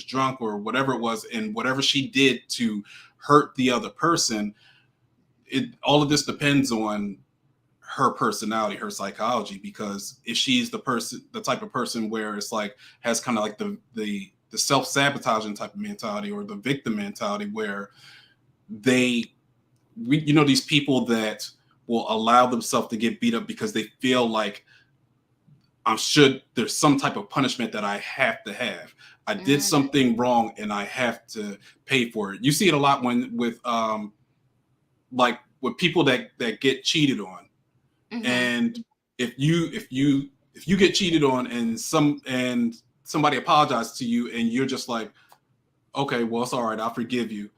drunk or whatever it was, and whatever she did to hurt the other person, all of this depends on her personality, her psychology. Because if she's the type of person where it's like has kind of like the self-sabotaging type of mentality, or the victim mentality, where these people that will allow themselves to get beat up because they feel like there's some type of punishment that I have to have. I did something wrong and I have to pay for it. You see it a lot with people that get cheated on. Mm-hmm. And if you get cheated on and somebody apologizes to you, and you're just like, okay, well, it's all right, I'll forgive you.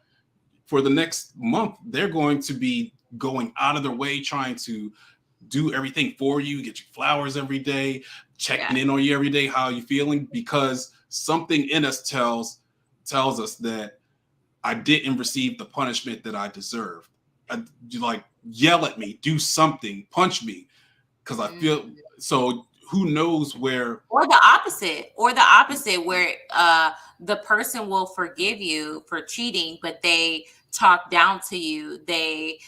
For the next month, they're going to be going out of their way trying to do everything for you, get you flowers every day, checking Yeah. in on you every day, how you feeling, because something in us tells us that I didn't receive the punishment that I deserved. You like yell at me, do something, punch me, because I feel so. Who knows where? Or the opposite where the person will forgive you for cheating, but they talk down to you, they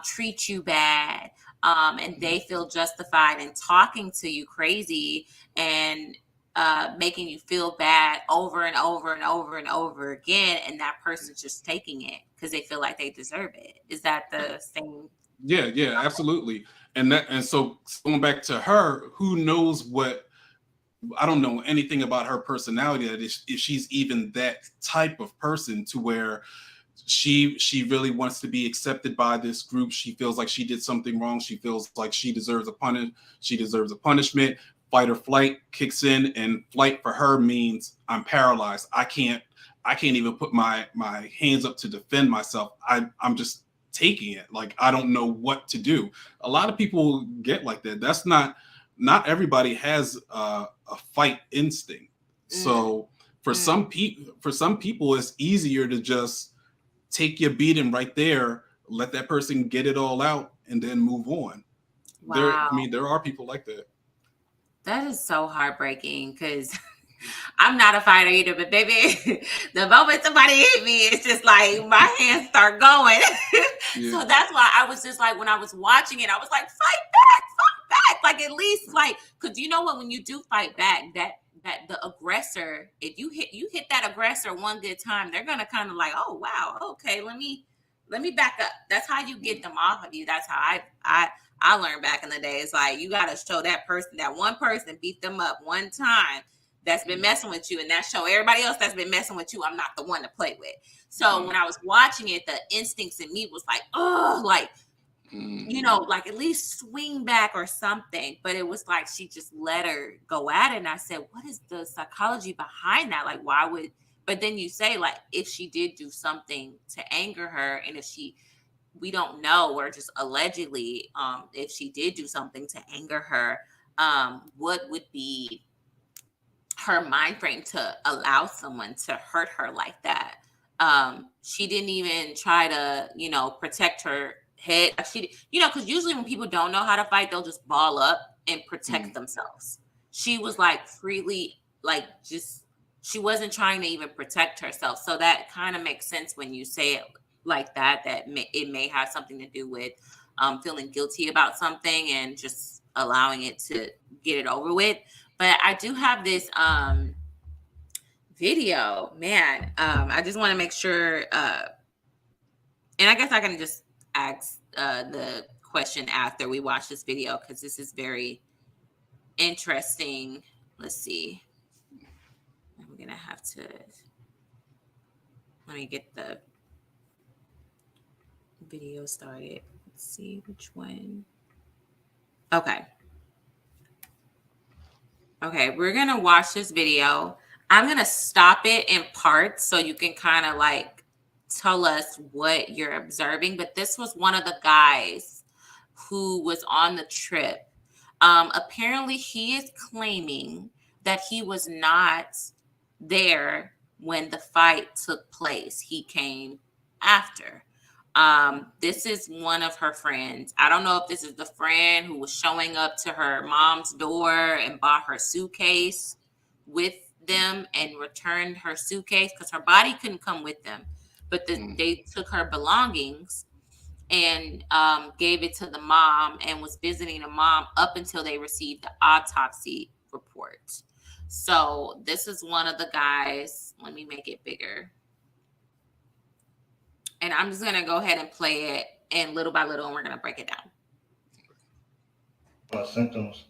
treat you bad, and they feel justified in talking to you crazy and making you feel bad over and over and over and over again, and that person's just taking it because they feel like they deserve it. Is that the same? Yeah, absolutely. And so going back to her, who knows what, I don't know anything about her personality, that if she's even that type of person to where she really wants to be accepted by this group. She feels like she did something wrong. She feels like she deserves a punishment. Fight or flight kicks in, and flight for her means I'm paralyzed. I can't even put my hands up to defend myself. I'm just taking it. Like, I don't know what to do. A lot of people get like that. That's not everybody has a fight instinct. So for some people, it's easier to just take your beating right there, let that person get it all out, and then move on. Wow. There are people like that. That is so heartbreaking because I'm not a fighter either, but baby, the moment somebody hit me, it's just like my hands start going. Yeah. So that's why I was just like, when I was watching it, I was like, fight back. Like, at least, like, because you know what, when you do fight back, that the aggressor, if you hit that aggressor one good time, they're gonna kind of like, oh wow, okay, let me back up. That's how you get them off of you. That's how I learned back in the day. It's like, you gotta show that one person, beat them up one time that's been messing with you, and that show everybody else that's been messing with you, I'm not the one to play with. So when I was watching it, the instincts in me was like, oh, like, you know, like, at least swing back or something. But it was like she just let her go at it. And I said, what is the psychology behind that? Like, why would, but then you say, like, if she did do something to anger her, and we don't know, or just allegedly, if she did do something to anger her, what would be her mind frame to allow someone to hurt her like that? She didn't even try to, protect her head. She, because usually when people don't know how to fight, they'll just ball up and protect themselves. She was like freely, like, just, she wasn't trying to even protect herself. So that kind of makes sense when you say it like that, it may have something to do with feeling guilty about something and just allowing it to get it over with. But I do have this video, man. I just want to make sure, and I guess I can just ask the question after we watch this video, because this is very interesting. Let's see. I'm gonna have to, let me get the video started. Let's see which one. Okay, we're gonna watch this video. I'm gonna stop it in parts so you can kind of like tell us what you're observing. But this was one of the guys who was on the trip. Apparently he is claiming that he was not there when the fight took place. He came after. This is one of her friends. I don't know if this is the friend who was showing up to her mom's door and bought her suitcase with them and returned her suitcase, because her body couldn't come with them, but they took her belongings and gave it to the mom, and was visiting the mom up until they received the autopsy report. So this is one of the guys. Let me make it bigger. And I'm just going to go ahead and play it, and little by little, and we're going to break it down. My symptoms,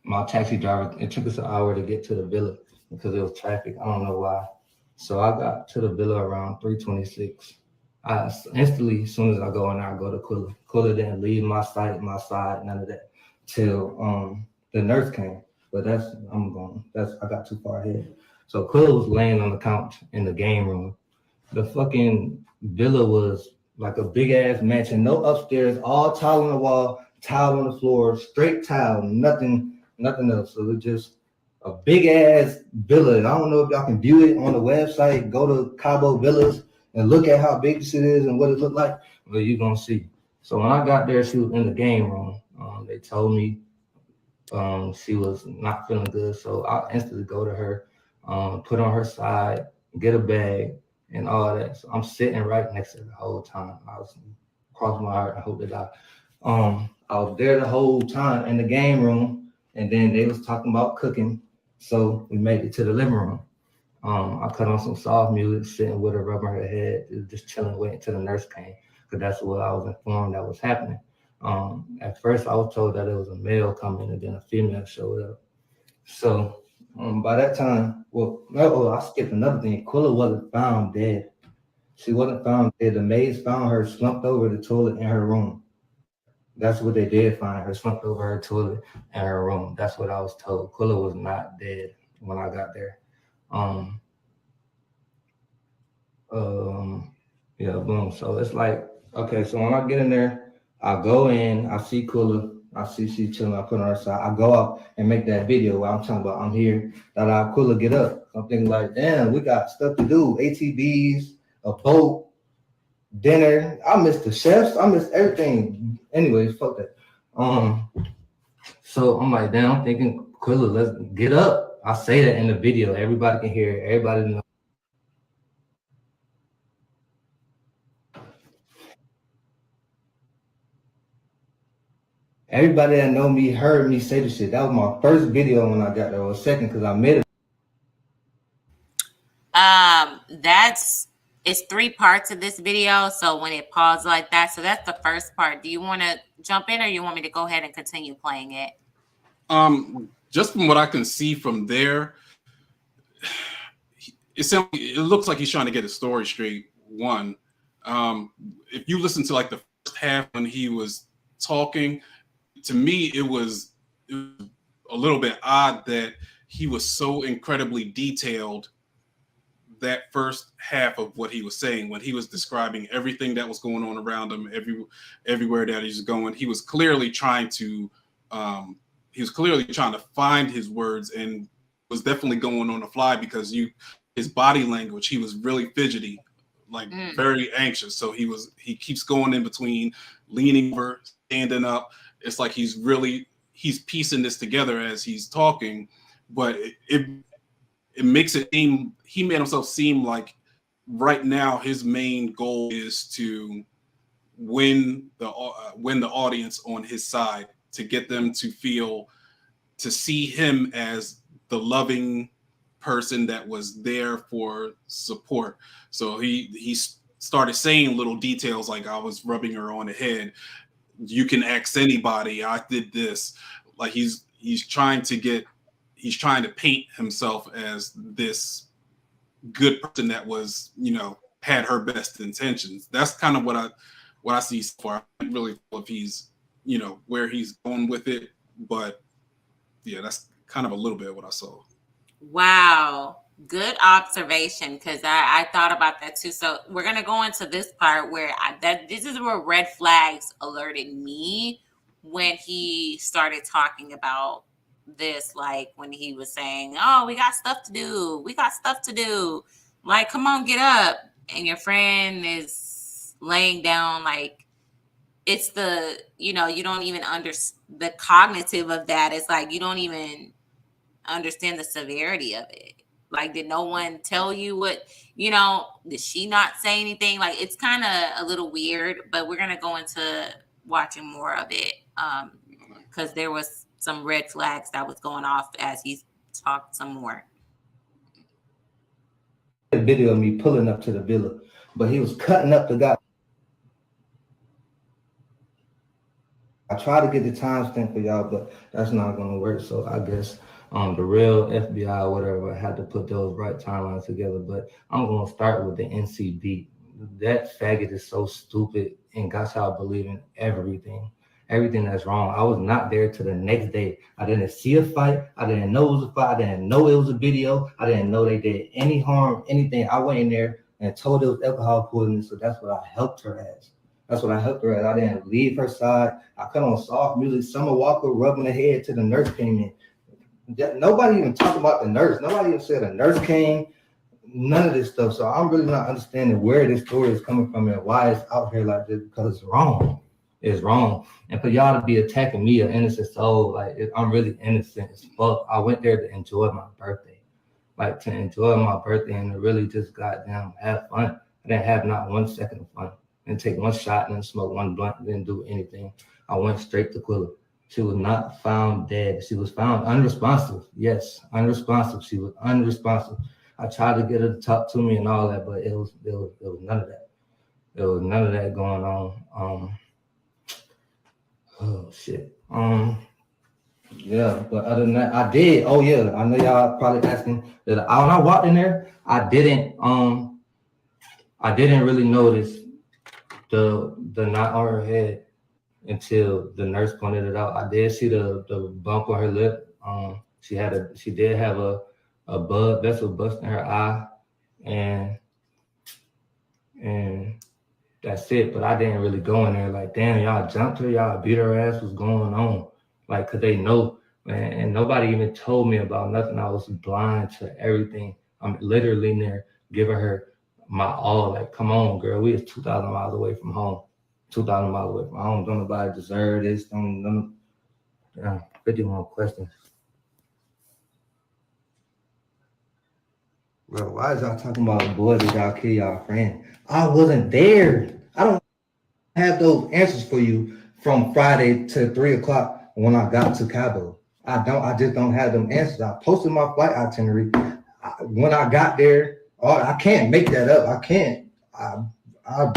my taxi driver, it took us an hour to get to the villa because it was traffic. I don't know why. So I got to the villa around 3:26. I instantly, as soon as I go in there, I go to Quilla. Quilla didn't leave my side, none of that, till the nurse came. But I got too far ahead. So Quilla was laying on the couch in the game room. The fucking villa was like a big ass mansion, no upstairs, all tile on the wall, tile on the floor, straight tile, nothing else. So it was just a big ass villa. I don't know if y'all can view it on the website. Go to Cabo Villas and look at how big this is and what it looked like. Well, you're gonna see. So when I got there, she was in the game room. They told me she was not feeling good. So I instantly go to her, put on her side, get a bag, and all that. So I'm sitting right next to her the whole time. I was crossing my heart. I hope that I I was there the whole time in the game room, and then they was talking about cooking, so we made it to the living room. I cut on some soft music, sitting with her, rubbing her head, just chilling, waiting till the nurse came, because that's what I was informed that was happening. At first, I was told that it was a male coming, and then a female showed up. So by that time, well, no, oh, I skipped another thing. Quilla wasn't found dead. She wasn't found dead. The maids found her slumped over the toilet in her room. That's what they did find her, slumped over her toilet in her room. That's what I was told. Quilla was not dead when I got there. Um, yeah, boom. So it's like, okay, so when I get in there, I go in, I see Kula, I see she chilling, I put her on her side. I go out and make that video where I'm talking about I'm here, that I Kula get up. I'm thinking like, damn, we got stuff to do. ATVs, a boat, dinner. I missed the chefs, I missed everything. Anyways, fuck that. So I'm like, damn, I'm thinking, Kula, let's get up. I say that in the video. Everybody can hear it, everybody knows. Everybody that know me heard me say the shit. That was my first video when I got there, or second, because I made it. It's 3 parts of this video. So when it paused like that, so that's the first part. Do you want to jump in, or you want me to go ahead and continue playing it? Just from what I can see from there, it looks like he's trying to get his story straight. One, if you listen to like the first half when he was talking, to me it was a little bit odd that he was so incredibly detailed that first half of what he was saying when he was describing everything that was going on around him, everywhere that he's going. He was clearly trying to find his words, and was definitely going on the fly because his body language, he was really fidgety, like very anxious. So he keeps going in between, leaning over, standing up. It's like he's piecing this together as he's talking, but it makes it seem, he made himself seem like right now his main goal is to win the audience on his side, to get them to see him as the loving person that was there for support. So he started saying little details like, I was rubbing her on the head. You can ask anybody. I did this. Like he's trying to paint himself as this good person that was, had her best intentions. That's kind of what I see so far. I don't really know if he's, where he's going with it, but yeah, that's kind of a little bit of what I saw. Wow. Good observation, because I thought about that too. So we're going to go into this part where this is where red flags alerted me when he started talking about this, like when he was saying, oh, we got stuff to do. Like, come on, get up. And your friend is laying down, like, it's the, you don't even understand the cognitive of that. It's like, you don't even understand the severity of it. Like, did no one tell you what, did she not say anything? Like, it's kind of a little weird, but we're going to go into watching more of it. Because there was some red flags that was going off as he talked some more. A video of me pulling up to the villa, but he was cutting up the guy. I try to get the timestamp for y'all, but that's not going to work. So I guess the real FBI or whatever had to put those right timelines together. But I'm going to start with the NCB. That faggot is so stupid and got y'all believing everything that's wrong. I was not there till the next day. I didn't see a fight. I didn't know it was a fight. I didn't know it was a video. I didn't know they did any harm, anything. I went in there and told it was alcohol poisoning, so that's what I helped her as. I didn't leave her side. I cut on soft music. Summer Walker rubbing her head till the nurse came in. Nobody even talked about the nurse. Nobody even said a nurse came. None of this stuff. So I'm really not understanding where this story is coming from and why it's out here like this, because it's wrong. It's wrong. And for y'all to be attacking me, an innocent soul, like I'm really innocent as fuck. I went there to enjoy my birthday. And to really just goddamn have fun. I didn't have not 1 second of fun. And take one shot and smoke one blunt, didn't do anything. I went straight to Quilla. She was not found dead. She was found unresponsive. Yes, unresponsive. She was unresponsive. I tried to get her to talk to me and all that, but it was none of that. There was none of that going on. Oh shit. Yeah, but other than that, I did. Oh yeah, I know y'all probably asking that. When I walked in there, I didn't really notice the knot on her head until the nurse pointed it out. I did see the bump on her lip. She did have a blood vessel bust in her eye, and and that's it. But I didn't really go in there like, damn, y'all jumped her, y'all beat her ass. What's going on? Like, cause they know, man. And nobody even told me about nothing. I was blind to everything. I'm literally in there giving her my all. Like, come on, girl, we is 2,000 miles away from home. 2,000 miles away from home. Don't nobody deserve this. Don't 51 questions. Bro, why is y'all talking about boys that y'all kill y'all friend? I wasn't there. I don't have those answers for you from Friday to 3 o'clock when I got to Cabo. I just don't have them answers. I posted my flight itinerary. When I got there, I can't make that up. I can't. I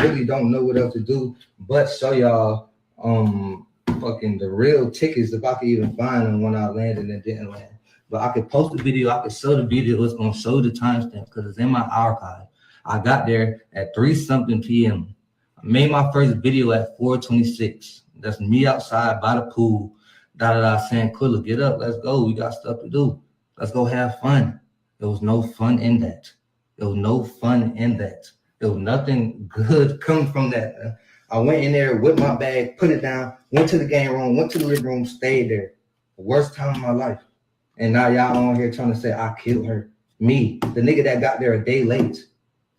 really don't know what else to do but show y'all fucking the real tickets if I could even find them when I landed and didn't land. But I could post the video. I could show the video. It's gonna show the timestamp because it's in my archive. I got there at 3 something p.m. I made my first video at 4:26. That's me outside by the pool. Saying, Quilla, get up, let's go. We got stuff to do. Let's go have fun. There was no fun in that. There was no fun in that. There was nothing good coming from that. I went in there with my bag, put it down, went to the game room, went to the living room, stayed there. Worst time of my life. And now y'all on here trying to say I killed her. Me, the nigga that got there a day late.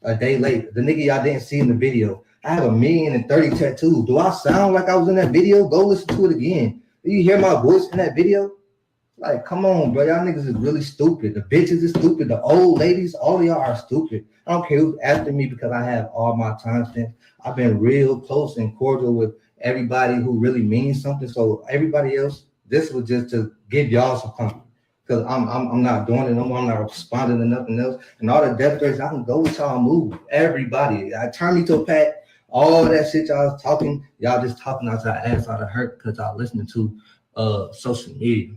A day late. The nigga y'all didn't see in the video. I have 1,030,000 tattoos. Do I sound like I was in that video? Go listen to it again. Do you hear my voice in that video? Like, come on, bro. Y'all niggas is really stupid. The bitches is stupid. The old ladies, all of y'all are stupid. I don't care who's after me because I have all my timestamps. I've been real close and cordial with everybody who really means something. So everybody else, this was just to give y'all some comfort. Because I'm not doing it no more. I'm not responding to nothing else. And all the death threats, I can go with y'all move. Everybody. I turn me to a pack. All that shit y'all was talking, y'all just talking out your ass out of hurt because y'all listening to social media.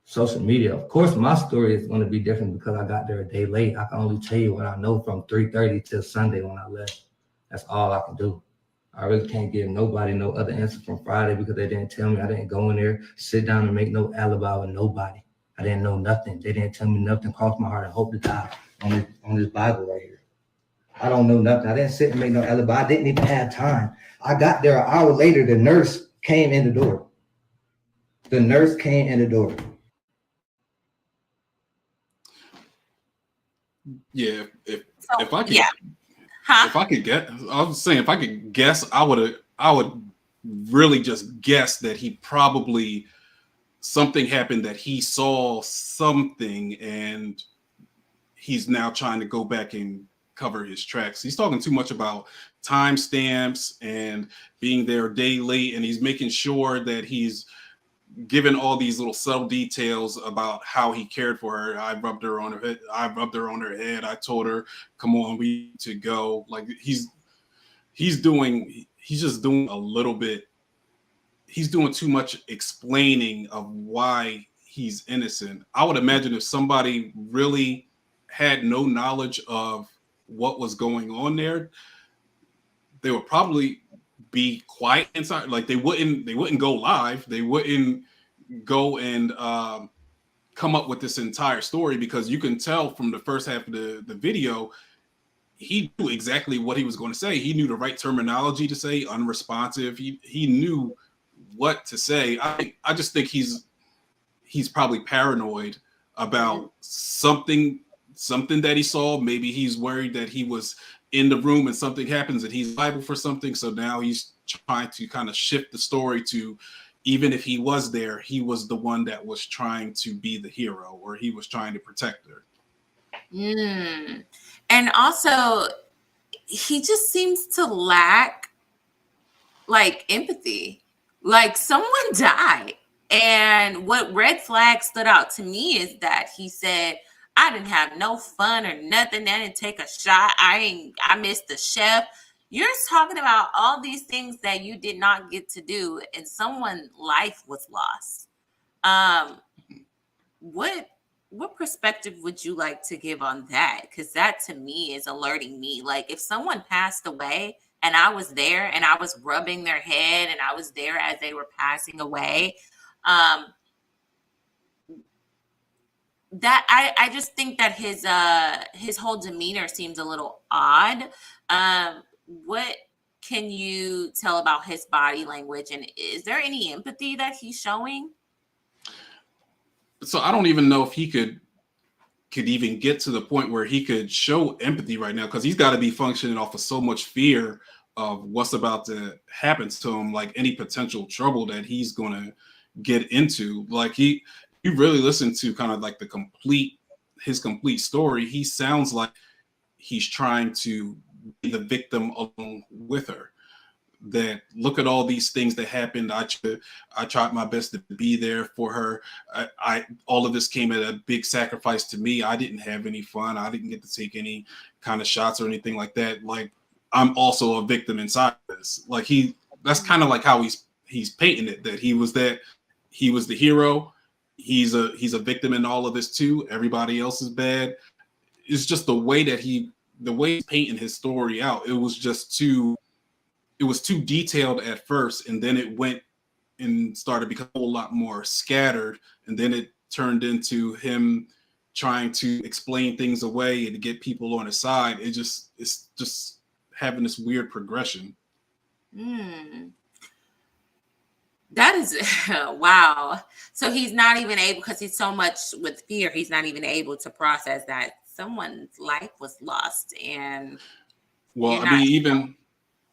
Social media. Of course, my story is going to be different because I got there a day late. I can only tell you what I know from 3:30 till Sunday when I left. That's all I can do. I really can't give nobody no other answer from Friday because they didn't tell me. I didn't go in there, sit down and make no alibi with nobody. I didn't know nothing. They didn't tell me nothing. Cross my heart and hope to die on this Bible right here. I don't know nothing. I didn't sit and make no alibi. I didn't even have time. I got there an hour later. The nurse came in the door. The nurse came in the door. Yeah, if So, I could, yeah. Huh? if I could get, I was saying if I could guess, I would really just guess that he probably something happened that he saw something and he's now trying to go back and cover his tracks. He's talking too much about timestamps and being there a day late, and he's making sure that he's given all these little subtle details about how he cared for her. I rubbed her on her head. I told her, "Come on, we need to go." Like he's just doing a little bit. He's doing too much explaining of why he's innocent. I would imagine if somebody really had no knowledge of what was going on there, they would probably be quiet inside. Like they wouldn't go live. They wouldn't go and come up with this entire story because you can tell from the first half of the video, he knew exactly what he was going to say. He knew the right terminology to say, unresponsive. He knew what to say. I just think he's probably paranoid about something that he saw. Maybe he's worried that he was in the room and something happens and he's liable for something. So now he's trying to kind of shift the story to, even if he was there, he was the one that was trying to be the hero or he was trying to protect her. And also, he just seems to lack like empathy. Like someone died. And what red flag stood out to me is that he said, I didn't have no fun or nothing. I didn't take a shot. I missed the chef. You're talking about all these things that you did not get to do, and someone's life was lost. Um, what what perspective would you like to give on that? Because that to me is alerting me. Like if someone passed away and I was there and I was rubbing their head and I was there as they were passing away, um, that I just think that his whole demeanor seems a little odd. What can you tell about his body language, and is there any empathy that he's showing? So I don't even know if he could even get to the point where he could show empathy right now, because he's got to be functioning off of so much fear of what's about to happen to him, like any potential trouble that he's going to get into. Like you really listen to kind of like his complete story. He sounds like he's trying to be the victim along with her. That look at all these things that happened. I tried my best to be there for her. I all of this came at a big sacrifice to me. I didn't have any fun. I didn't get to take any kind of shots or anything like that. Like I'm also a victim inside this. Like that's kind of like how he's painting it. That he was the hero. He's a victim in all of this too. Everybody else is bad. It's just the way he's painting his story out. It was too detailed at first, and then it went and started becoming a whole lot more scattered, and then it turned into him trying to explain things away and to get people on his side. It's just having this weird progression. That is wow. So he's not even able, because he's so much with fear, he's not even able to process that someone's life was lost. And Well, I mean, even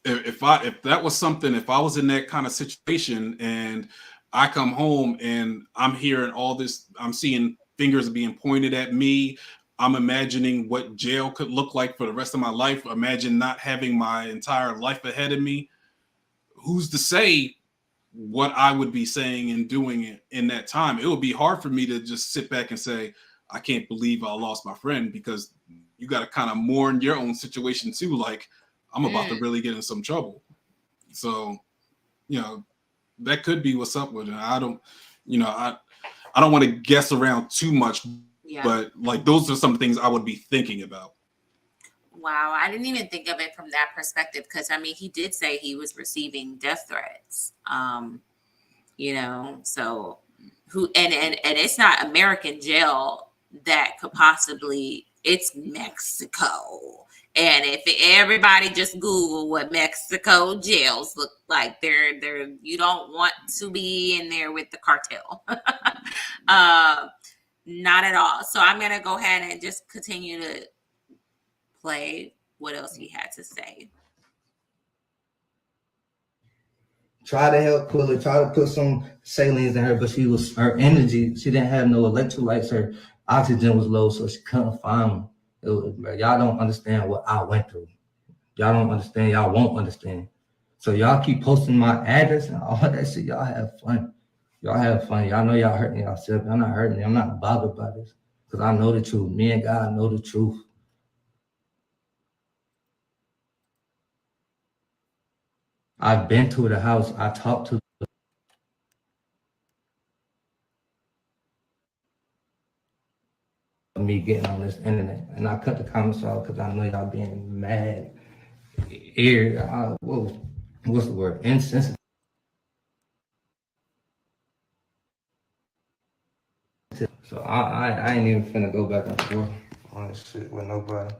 if that was something, if I was in that kind of situation and I come home and I'm hearing all this, I'm seeing fingers being pointed at me, I'm imagining what jail could look like for the rest of my life. Imagine not having my entire life ahead of me. Who's to say what I would be saying and doing in that time? It would be hard for me to just sit back and say, I can't believe I lost my friend, because you got to kind of mourn your own situation too. Like, I'm about to really get in some trouble. So, that could be what's up with it. I don't want to guess around too much, but like those are some things I would be thinking about. Wow, I didn't even think of it from that perspective, because I mean, he did say he was receiving death threats. So and it's not American jail that could possibly, it's Mexico. And if everybody just Google what Mexico jails look like, they're you don't want to be in there with the cartel. Not at all. So I'm gonna go ahead and just continue to play what else he had to say. Try to help pull it, try to put some salines in her, but her energy, she didn't have no electrolytes, her oxygen was low, so she couldn't find them. Y'all don't understand what I went through. Y'all don't understand, y'all won't understand. So y'all keep posting my address and all that shit. Y'all have fun. Y'all have fun. Y'all know y'all hurting yourself. I'm not hurting you. I'm not bothered by this, because I know the truth. Me and God know the truth. I've been to the house. I talked to me getting on this internet, and I cut the comments off because I know y'all being mad. What's the word? Insensitive. So I ain't even finna go back and forth on this shit with nobody.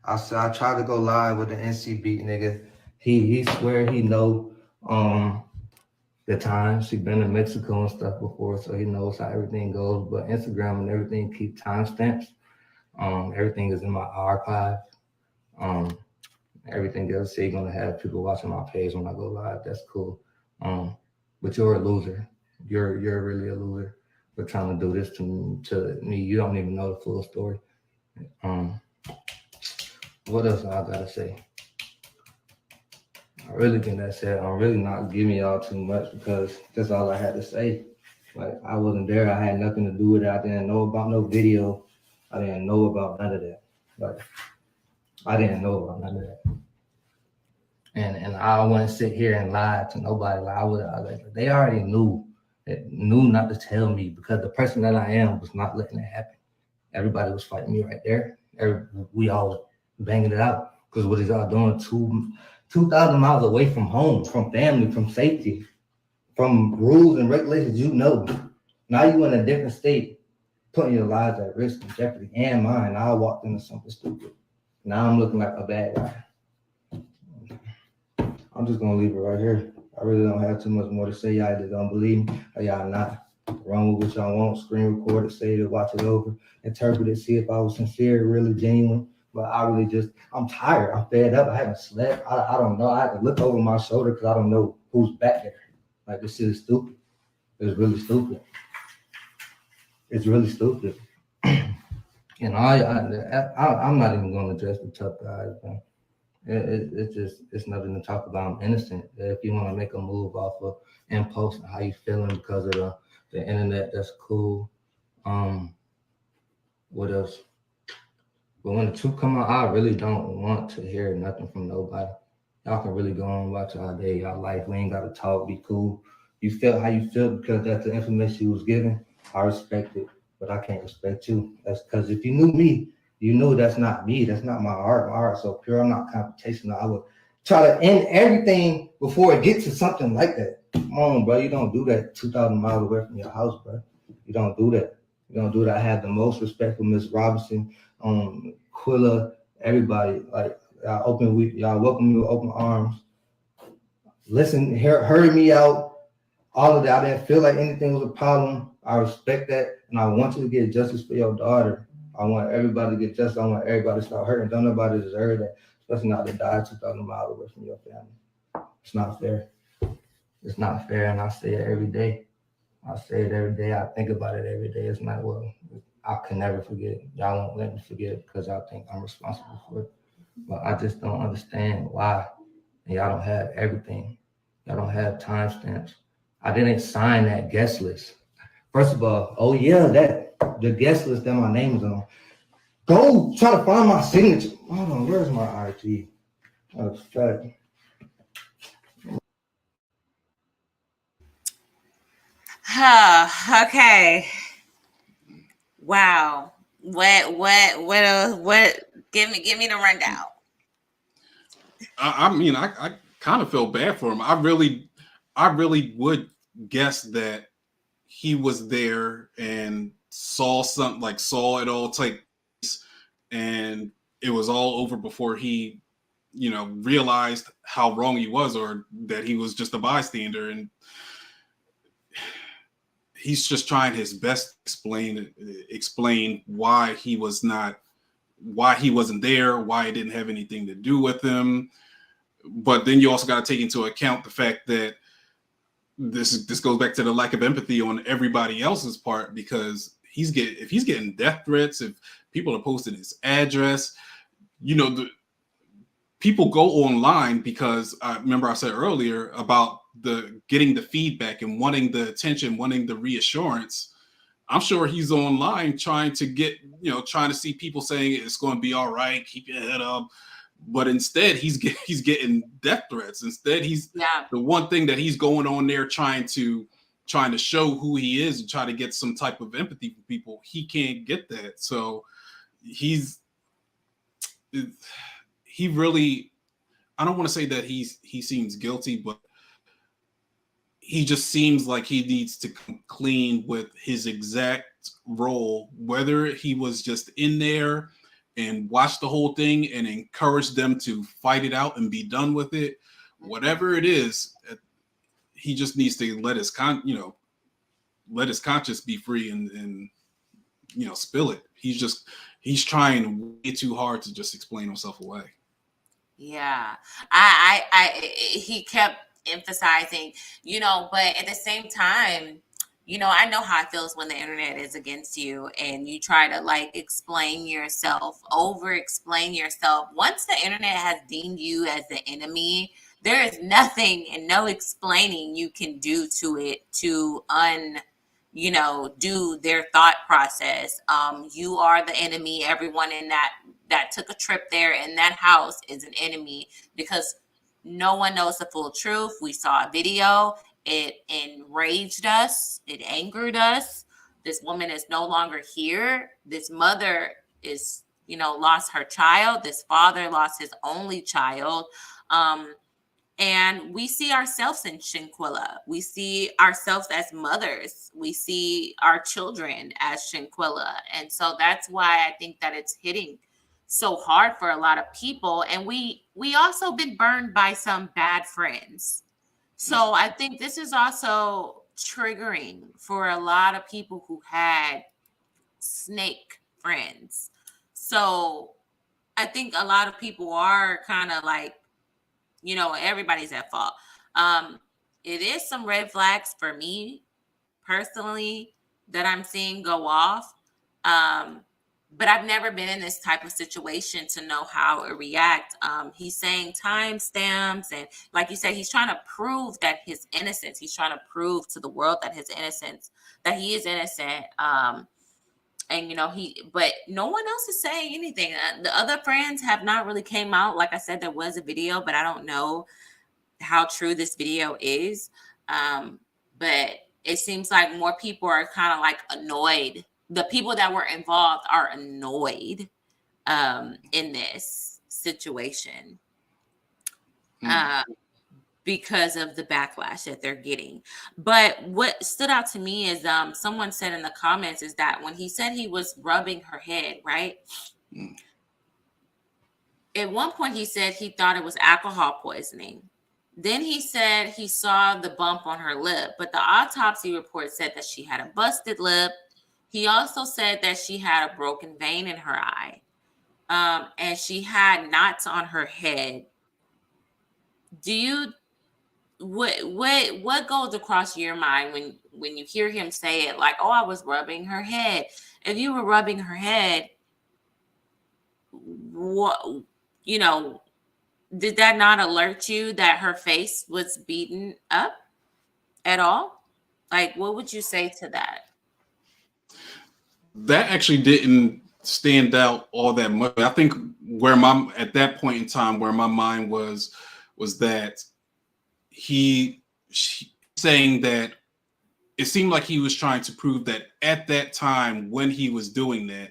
I tried to go live with the NC Beat nigga. He swear he know the times. He been to Mexico and stuff before, so he knows how everything goes. But Instagram and everything keep timestamps. Everything is in my archive. Everything else, so you're gonna have people watching my page when I go live. That's cool. But you're a loser. You're really a loser for trying to do this to me. You don't even know the full story. What else I gotta say? I really think that's it. I'm really not giving y'all too much because that's all I had to say. Like I wasn't there. I had nothing to do with it. I didn't know about no video. I didn't know about none of that. Like I didn't know about none of that. And I wouldn't sit here and lie to nobody. Like like, they already knew not to tell me because the person that I am was not letting it happen. Everybody was fighting me right there. We all banging it out because what is y'all doing? 2,000 miles away from home, from family, from safety, from rules and regulations. Now you in a different state, putting your lives at risk and jeopardy and mine. I walked into something stupid. Now I'm looking like a bad guy. I'm just gonna leave it right here. I really don't have too much more to say. Y'all either don't believe me or y'all not. Run with what y'all want, screen record it, save it, watch it over, interpret it, see if I was sincere, really genuine. But I'm tired. I'm fed up. I haven't slept. I don't know. I have to look over my shoulder because I don't know who's back there. Like, this shit is stupid. It's really stupid. It's really stupid. And I'm not even going to address the tough guys, man. It's nothing to talk about. I'm innocent. If you want to make a move off of impulse and how you feeling because of the internet, that's cool. What else? But when the truth come out, I really don't want to hear nothing from nobody. Y'all can really go on about y'all day, y'all life. We ain't gotta talk, be cool. You feel how you feel because that's the information you was given. I respect it, but I can't respect you. That's because if you knew me, you know that's not me. That's not my art. My art's so pure. I'm not computational. I would try to end everything before it gets to something like that. Come on, bro. You don't do that 2,000 miles away from your house, bro. You don't do that. You don't do that. I have the most respect for Miss Robinson, Quilla, everybody. Like, y'all welcome me with open arms. Listen, heard me out. All of that. I didn't feel like anything was a problem. I respect that, and I want you to get justice for your daughter. I want everybody to get justice. I want everybody to stop hurting. Don't nobody deserve that, especially not to die 2,000 miles away from your family. It's not fair. It's not fair, and I say it every day. I say it every day. I think about it every day. It's not well. I can never forget it. Y'all won't let me forget it because y'all think I'm responsible for it. But I just don't understand why. And y'all don't have everything. Y'all don't have timestamps. I didn't sign that guest list. First of all, oh yeah, that the guest list that my name is on. Go try to find my signature. Hold on, where's my IG? Oh, fact. Okay. Wow. What else? What? Give me the rundown. I mean, I kind of feel bad for him. I really would guess that he was there and saw something, like saw it all take place, and it was all over before he, realized how wrong he was, or that he was just a bystander, and he's just trying his best to explain why he wasn't there, why it didn't have anything to do with him. But then you also got to take into account the fact that this goes back to the lack of empathy on everybody else's part, because if he's getting death threats, if people are posting his address, the people go online because I remember I said earlier about the getting the feedback and wanting the attention, wanting the reassurance. I'm sure he's online trying to see people saying it's going to be all right, keep your head up. But instead, he's getting death threats. Instead, the one thing that he's going on there trying to show who he is and try to get some type of empathy from people. He can't get that. So he really, I don't want to say that he seems guilty, but he just seems like he needs to come clean with his exact role, whether he was just in there and watch the whole thing and encourage them to fight it out and be done with it. Whatever it is, he just needs to let his conscience be free and spill it. He's trying way too hard to just explain himself away. Yeah, he kept emphasizing, but at the same time, I know how it feels when the internet is against you and you try to explain yourself, over explain yourself. Once the internet has deemed you as the enemy, there is nothing and no explaining you can do to it to do their thought process. You are the enemy. Everyone in that took a trip there in that house is an enemy, because no one knows the full truth. We saw a video. It enraged us. It angered us. This woman is no longer here. This mother is, lost her child. This father lost his only child. And we see ourselves in Shanquella. We see ourselves as mothers. We see our children as Shanquella. And so that's why I think that it's hitting so hard for a lot of people. And we also been burned by some bad friends. So I think this is also triggering for a lot of people who had snake friends. So I think a lot of people are kind of like, everybody's at fault. It is some red flags for me personally that I'm seeing go off. But I've never been in this type of situation to know how it react. He's saying timestamps, and like you said, he's trying to prove that his innocence. He's trying to prove to the world that that he is innocent. But no one else is saying anything. The other friends have not really came out. Like I said, there was a video, but I don't know how true this video is. But it seems like more people are kind of like annoyed. The people that were involved are annoyed in this situation because of the backlash that they're getting. But what stood out to me is someone said in the comments is that when he said he was rubbing her head, right? At one point he said he thought it was alcohol poisoning. Then he said he saw the bump on her lip, but the autopsy report said that she had a busted lip. He also said that she had a broken vein in her eye, and she had knots on her head. What goes across your mind when you hear him say it, like, oh, I was rubbing her head? If you were rubbing her head, what, did that not alert you that her face was beaten up at all? Like, what would you say to that? That actually didn't stand out all that much. I think at that point in time, where my mind was that saying that it seemed like he was trying to prove that at that time when he was doing that,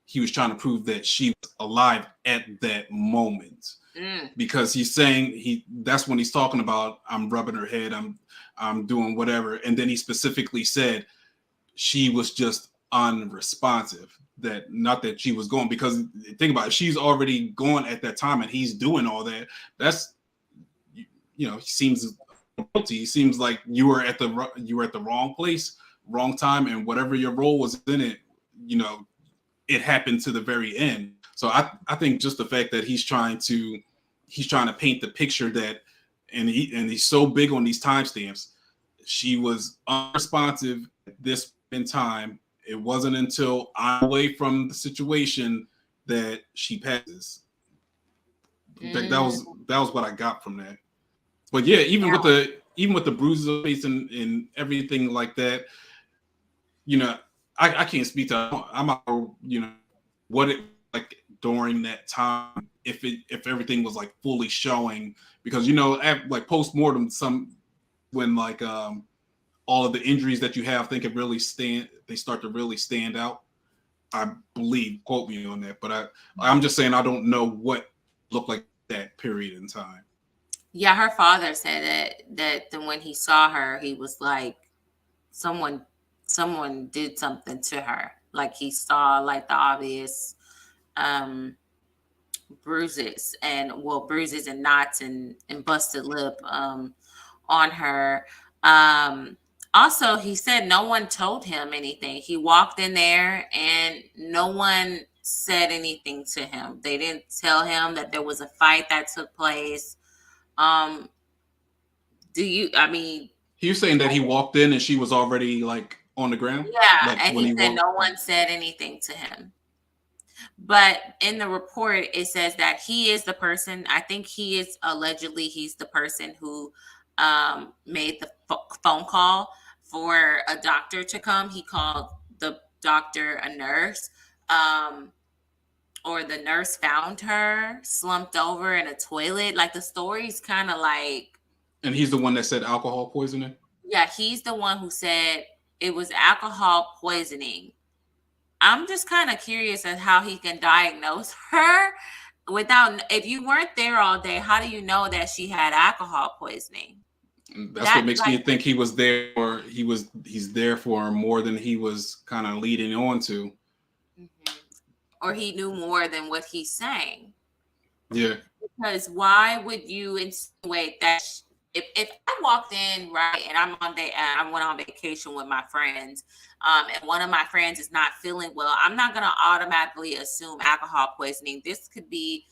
he was trying to prove that she was alive at that moment. Because he's saying that's when he's talking about, I'm rubbing her head, I'm doing whatever. And then he specifically said she was just unresponsive, that not that she was going, because think about it, she's already gone at that time and he's doing all that. That's, he seems guilty. He seems like you were at the wrong place, wrong time, and whatever your role was in it, it happened to the very end. So I think just the fact that he's trying to paint the picture that, and he's so big on these timestamps, she was unresponsive at this in time. It wasn't until I'm away from the situation that she passes. That was what I got from that. But yeah, even with the bruises on face and everything like that, I can't speak to. I'm not, what it like during that time, if everything was like fully showing, because like post-mortem, when like all of the injuries that you have, they start to really stand out. I believe, quote me on that, but I'm just saying I don't know what looked like that period in time. Yeah, her father said that when he saw her, he was like, someone did something to her. Like he saw like the obvious bruises and knots and busted lip on her. Also, he said no one told him anything. He walked in there and no one said anything to him. They didn't tell him that there was a fight that took place. He was saying that he walked in and she was already like on the ground? Yeah, like, and he said no one said anything to him. But in the report, it says that he is the person. I think he is allegedly he's the person who made the phone call for a doctor to come. He called the doctor a nurse. Or the nurse found her slumped over in a toilet. Like the story's kind of like, And he's the one that said alcohol poisoning. yeah, he's the one who said it was alcohol poisoning. I'm just kind of curious as how he can diagnose her without, if you weren't there all day, how do you know that she had alcohol poisoning? And that's what That makes like, me think he was there, or he's there for more than he was kind of leading on to. mhm. Or he knew more than what he's saying. Yeah. Because why would you insinuate that if I walked in, right, and I went on vacation with my friends, and one of my friends is not feeling well, I'm not gonna automatically assume alcohol poisoning. This could be,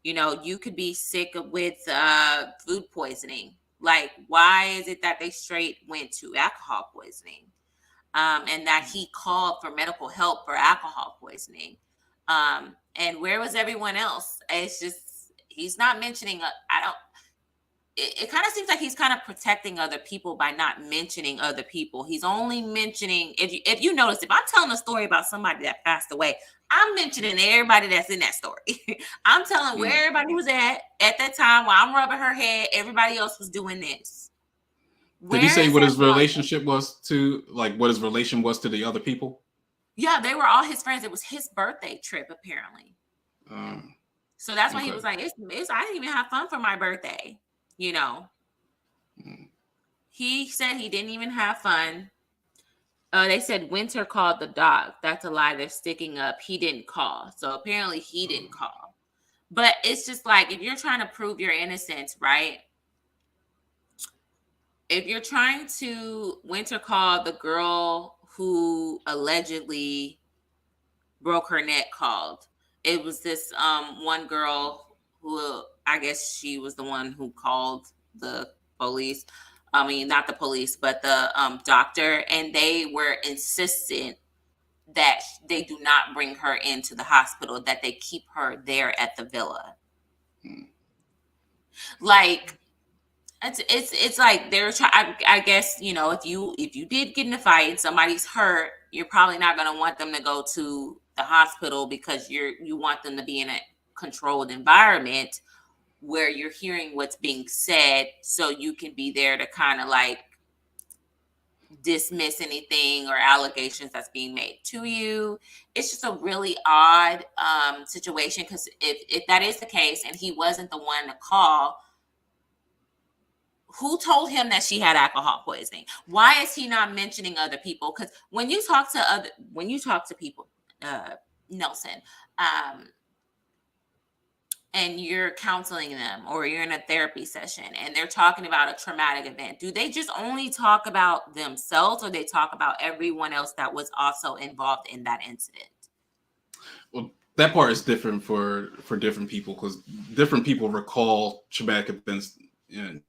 you could be sick with food poisoning. Like, why is it that they straight went to alcohol poisoning? And that he called for medical help for alcohol poisoning. And where was everyone else? It's just he's not mentioning. I don't. It kind of seems like he's kind of protecting other people by not mentioning other people. He's only mentioning, if you notice, if I'm telling a story about somebody that passed away, I'm mentioning everybody that's in that story. I'm telling where everybody was at that time while I'm rubbing her head. Everybody else was doing this. Did he Where say is what his everyone? relationship was to, like, what his relation was to the other people? Yeah, they were all his friends. It was his birthday trip, apparently. Um, So that's why he okay. was like, it's I didn't even have fun for my birthday. You know, Mm. he said he didn't even have fun. They said Winter called the dog. That's a lie. They're sticking up. He didn't call. So apparently he didn't call. But it's just like, if you're trying to prove your innocence, right? If you're trying to, Winter called the girl who allegedly broke her neck called. It was this one girl who, I guess she was the one who called the police. I mean, not the police, but the doctor, and they were insistent that they do not bring her into the hospital, that they keep her there at the villa. Mm. Like, it's like they're trying. I guess, if you did get in a fight and somebody's hurt, you're probably not going to want them to go to the hospital because you want them to be in a controlled environment where you're hearing what's being said, so you can be there to kind of like dismiss anything or allegations that's being made to you. It's just a really odd situation, because if that is the case and he wasn't the one to call, who told him that she had alcohol poisoning? Why is he not mentioning other people? Because when you talk to people, Nelson, um, and you're counseling them or you're in a therapy session and they're talking about a traumatic event, do they just only talk about themselves, or they talk about everyone else that was also involved in that incident? Well, that part is different for different people, because different people recall traumatic events in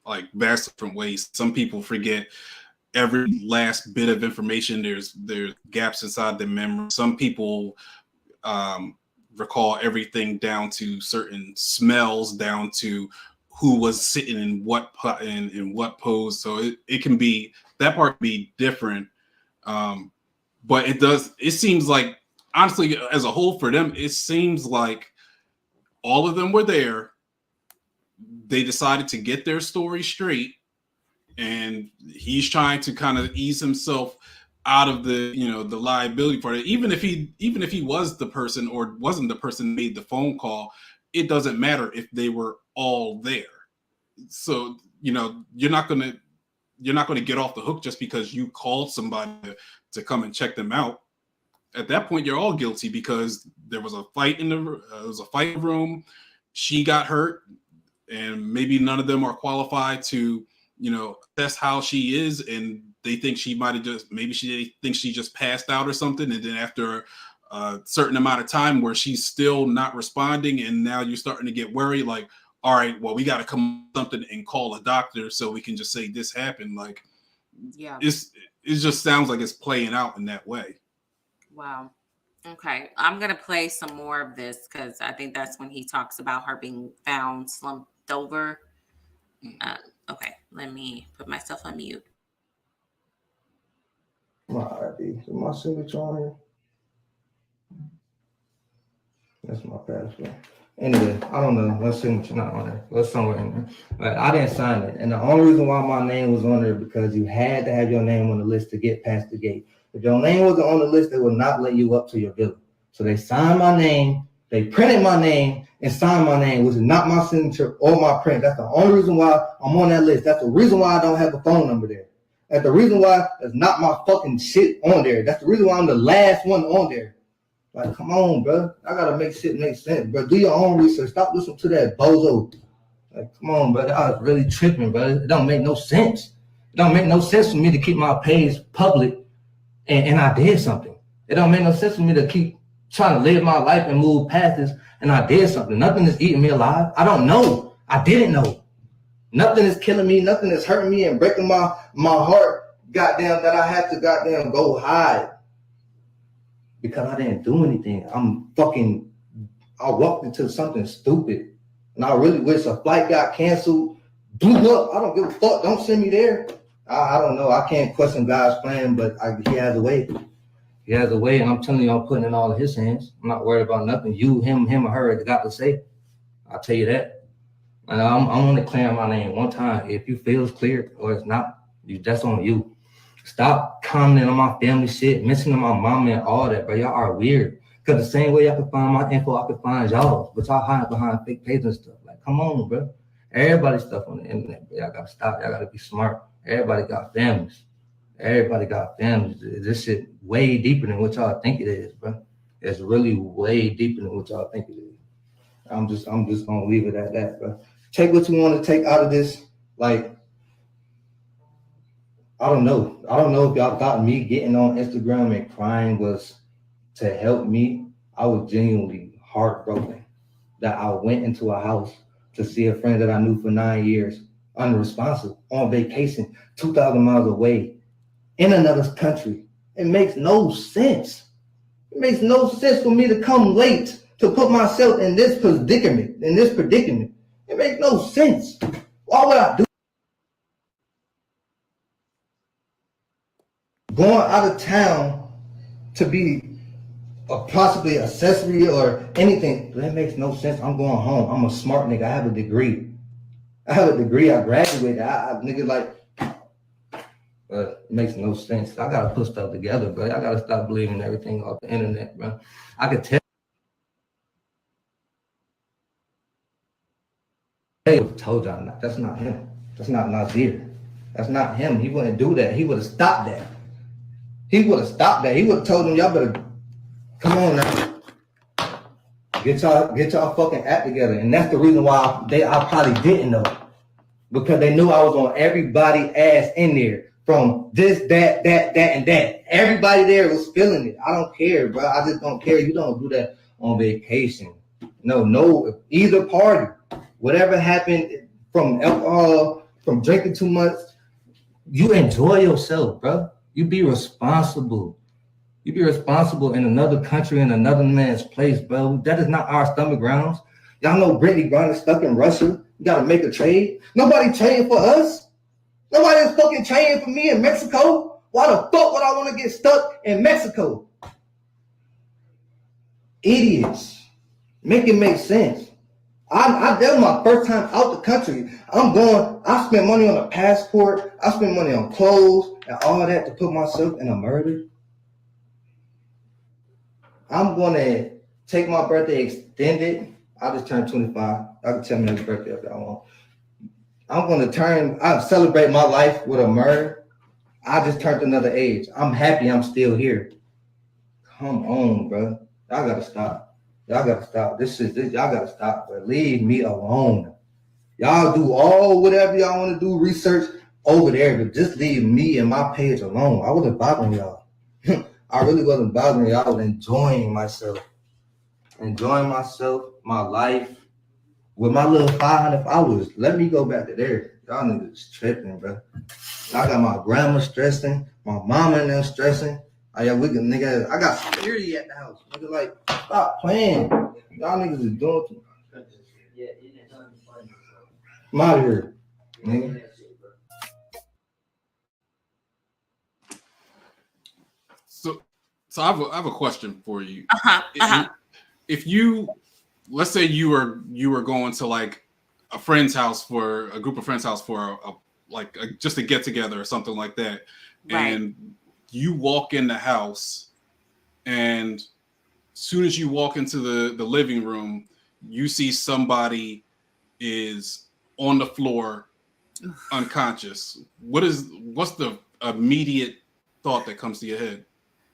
like vast different ways. Some people forget every last bit of information. There's gaps inside the memory. Some people um, recall everything down to certain smells, down to who was sitting in what in what pose. So it can be, that part can be different. But it seems like, honestly, as a whole for them, it seems like all of them were there. They decided to get their story straight, and he's trying to kind of ease himself out of the liability part. Even if he was the person or wasn't the person who made the phone call, it doesn't matter if they were all there. So you're not gonna get off the hook just because you called somebody to come and check them out. At that point, you're all guilty, because there was a fight in the room. She got hurt, and maybe none of them are qualified to assess how she is, and they think she might have just, maybe she thinks she just passed out or something, and then after a certain amount of time where she's still not responding, and now you're starting to get worried, like, all right, well, we got to come up with something and call a doctor so we can just say this happened. Like, Yeah. it just sounds like it's playing out in that way. Wow. Okay, I'm gonna play some more of this because I think that's when he talks about her being found slumped over. Okay, let me put myself on mute. My ID. Is my signature on here? That's my password. Anyway, I don't know. My signature not on there. What's somewhere in there? But I didn't sign it. And the only reason why my name was on there because you had to have your name on the list to get past the gate. If your name wasn't on the list, they would not let you up to your villa. So they signed my name, they printed my name, and signed my name, which is not my signature or my print. That's the only reason why I'm on that list. That's the reason why I don't have a phone number there. That's the reason why there's not my fucking shit on there. That's the reason why I'm the last one on there. Like, come on, bro. I gotta make shit make sense, bro. Do your own research. Stop listening to that bozo. Like, come on, bro. I was really tripping, bro. It don't make no sense. It don't make no sense for me to keep my page public and I did something. It don't make no sense for me to keep trying to live my life and move past this and I did something. Nothing is eating me alive. I don't know. I didn't know. Nothing is killing me. Nothing is hurting me and breaking my heart. Goddamn, that I had to goddamn go hide. Because I didn't do anything. I walked into something stupid. And I really wish a flight got canceled, blew up. I don't give a fuck. Don't send me there. I don't know. I can't question God's plan, but he has a way. He has a way, and I'm telling you, I'm putting it in all of his hands. I'm not worried about nothing. You, him, or her got to say. I'll tell you that. And I'm only clearing my name one time. If you feel it's clear or it's not, that's on you. Stop commenting on my family shit, mentioning my mama and all that, bro. Y'all are weird. Because the same way I can find my info, I can find y'all. But y'all hiding behind fake pages and stuff. Like, come on, bro. Everybody's stuff on the internet, bro. Y'all got to stop. Y'all got to be smart. Everybody got families. This shit way deeper than what y'all think it is, bro. It's really way deeper than what y'all think it is. I'm just going to leave it at that, bro. Take what you want to take out of this. Like, I don't know if y'all thought me getting on Instagram and crying was to help me. I was genuinely heartbroken that I went into a house to see a friend that I knew for 9 years, unresponsive, on vacation, 2,000 miles away, in another country. It makes no sense. It makes no sense for me to come late to put myself in this predicament. It makes no sense. Why would I do going out of town to be possibly accessory or anything? That makes no sense. I'm going home. I'm a smart nigga. I have a degree. I graduated. Nigga, like, it makes no sense. I gotta put stuff together, bro. I gotta stop believing everything off the internet, bro. I could tell. Hey, told y'all not. That's not him. That's not Nazir. That's not him. He wouldn't do that. He would have stopped that. He would have told them, y'all better come on now. Get y'all fucking act together. And that's the reason why I probably didn't know. Because they knew I was on everybody's ass in there. From this, that, and that. Everybody there was feeling it. I don't care, bro. I just don't care. You don't do that on vacation. No, either party. Whatever happened from alcohol, from drinking too much, you enjoy yourself, bro. You be responsible. You be responsible in another country, in another man's place, bro. That is not our stomach grounds. Y'all know Brittany Griner stuck in Russia. You gotta make a trade. Nobody trading for us. Nobody is fucking trading for me in Mexico. Why the fuck would I want to get stuck in Mexico? Idiots. Make it make sense. That was my first time out the country. I spent money on a passport. I spent money on clothes and all that to put myself in a murder. I'm going to take my birthday extended. I just turned 25. I can tell me happy birthday if y'all want. I'm going to celebrate my life with a murder. I just turned another age. I'm happy I'm still here. Come on, bro. Y'all got to stop. Y'all gotta stop. Y'all gotta stop, but leave me alone. Y'all do all whatever y'all want to do, research over there, but just leave me and my page alone. I wasn't bothering y'all. I really wasn't bothering y'all. I was enjoying myself, my life, with my little 500 followers. Let me go back to there. Y'all niggas tripping, bro. I got my grandma stressing, my mama and them stressing. Oh yeah, we can, nigga. I got security at the house. Nigga, like, stop playing. Y'all niggas is doing too. I'm out of here, nigga. So, so I have a question for you. If you, let's say you were going to like a friend's house for a group of friends' house for just a get together or something like that, Right. and you walk in the house, and as soon as you walk into the living room, you see somebody is on the floor unconscious. What's the immediate thought that comes to your head?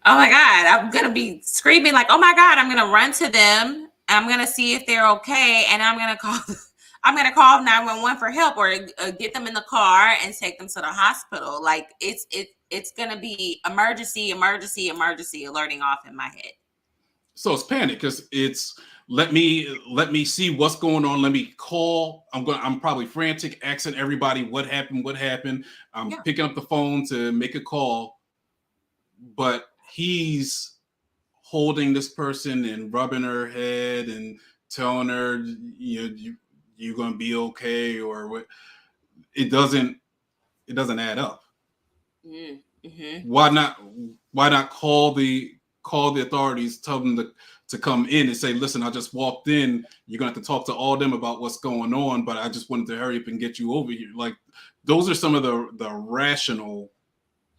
Oh my God, I'm going to be screaming like, oh my God, I'm going to run to them. I'm going to see if they're okay. And I'm going to call 911 for help, or get them in the car and take them to the hospital. Like it's going to be emergency alerting off in my head. So it's panic because it's let me see what's going on. Let me call. I'm probably frantic, asking everybody what happened. I'm picking up the phone to make a call, but he's holding this person and rubbing her head and telling her you're gonna be okay, or what. It doesn't add up. Mm-hmm. Why not call the authorities, tell them to come in and say, listen, I just walked in, you're gonna have to talk to all of them about what's going on, but I just wanted to hurry up and get you over here. Like, those are some of the rational